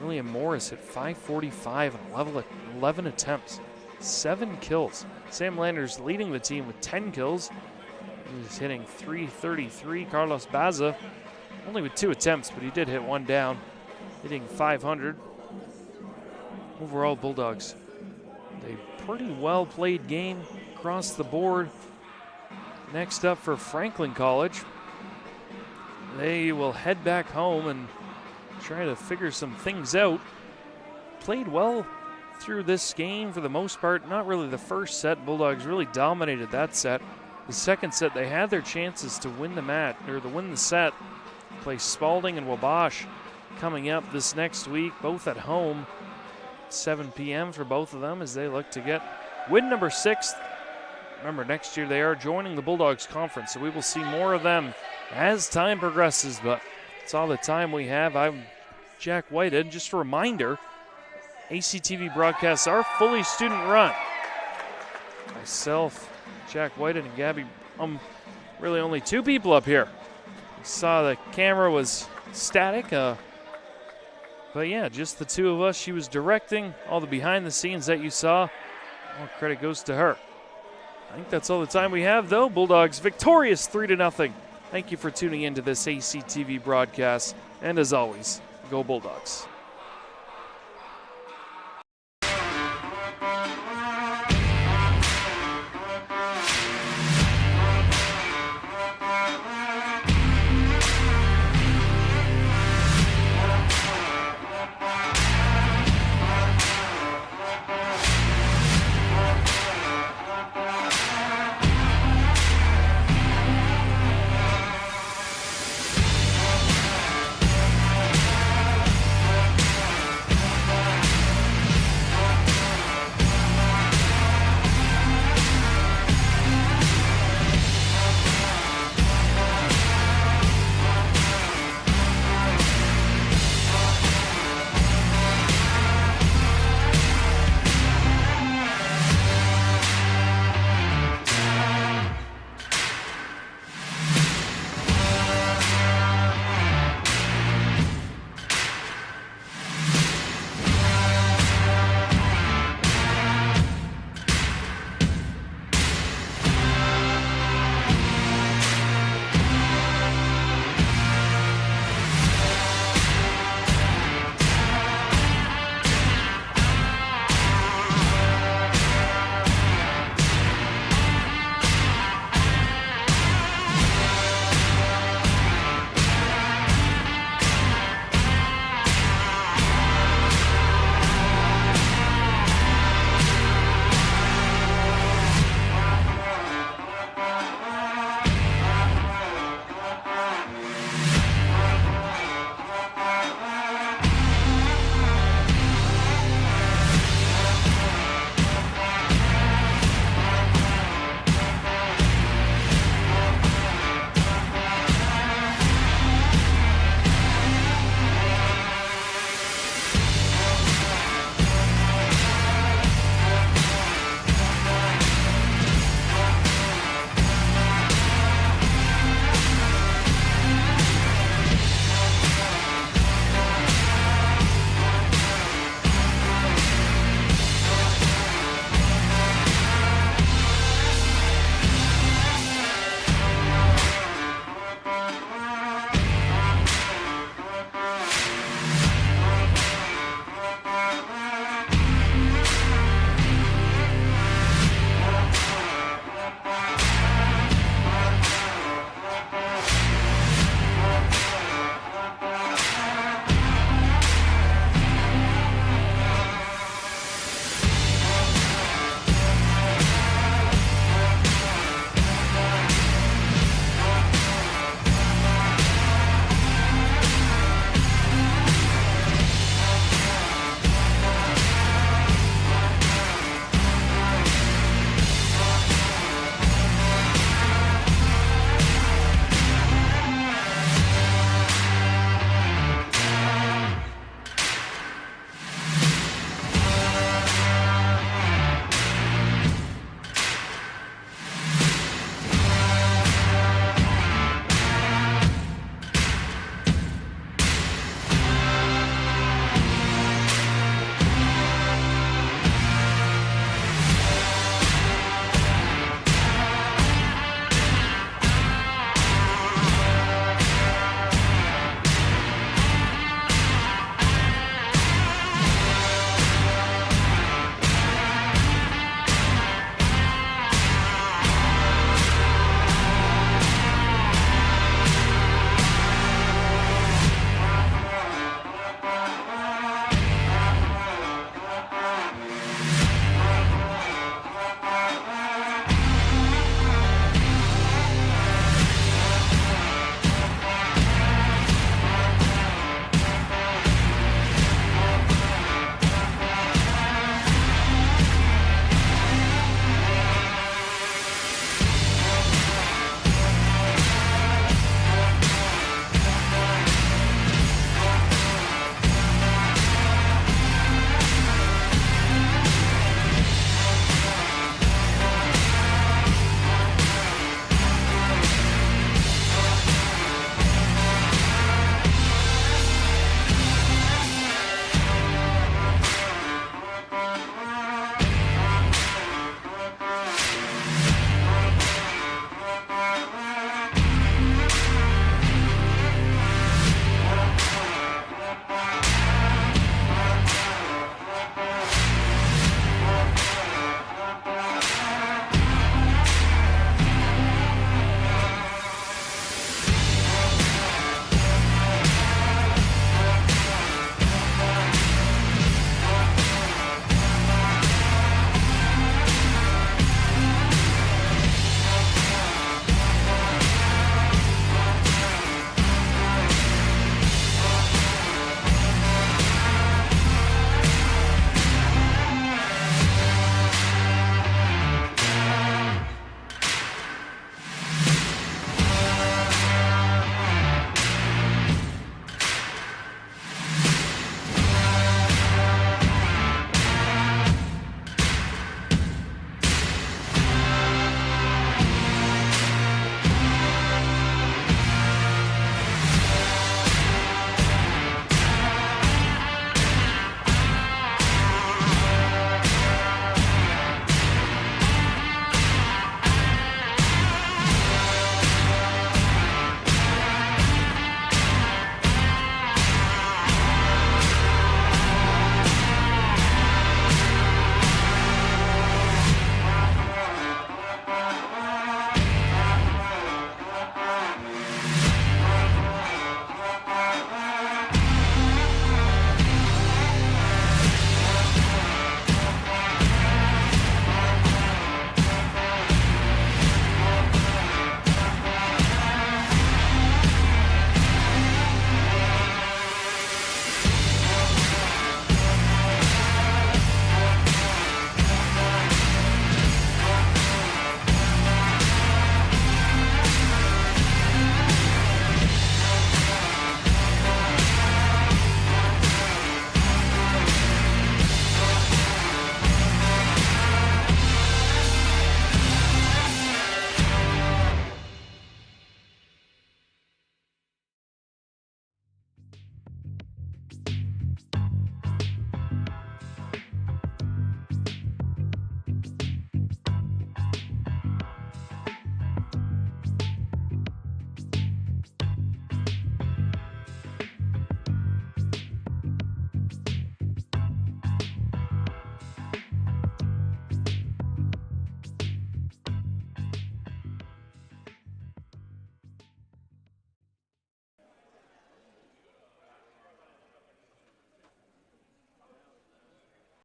William Morris hit 545 on 11 attempts. 7 kills. Sam Landers leading the team with 10 kills. He's hitting .333. Carlos Baza only with 2 attempts, but he did hit one down, hitting .500. Overall, Bulldogs, a pretty well played game across the board. Next up for Franklin College, they will head back home and try to figure some things out. Played well through this game for the most part. Not really the first set. Bulldogs really dominated that set. The second set, they had their chances to win the match, or to win the set. Play Spalding and Wabash coming up this next week, both at home. 7 p.m. for both of them as they look to get win number 6. Remember, next year they are joining the Bulldogs Conference, so we will see more of them as time progresses, but it's all the time we have. I'm Jack Whitehead. Just a reminder, ACTV broadcasts are fully student run. Myself, Jack Whitehead, and Gabby, really only 2 people up here. We saw the camera was static, but yeah, just the 2 of us. She was directing all the behind the scenes that you saw. All credit goes to her. I think that's all the time we have, though. Bulldogs victorious 3-0. Thank you for tuning in to this ACTV broadcast. And as always, go Bulldogs.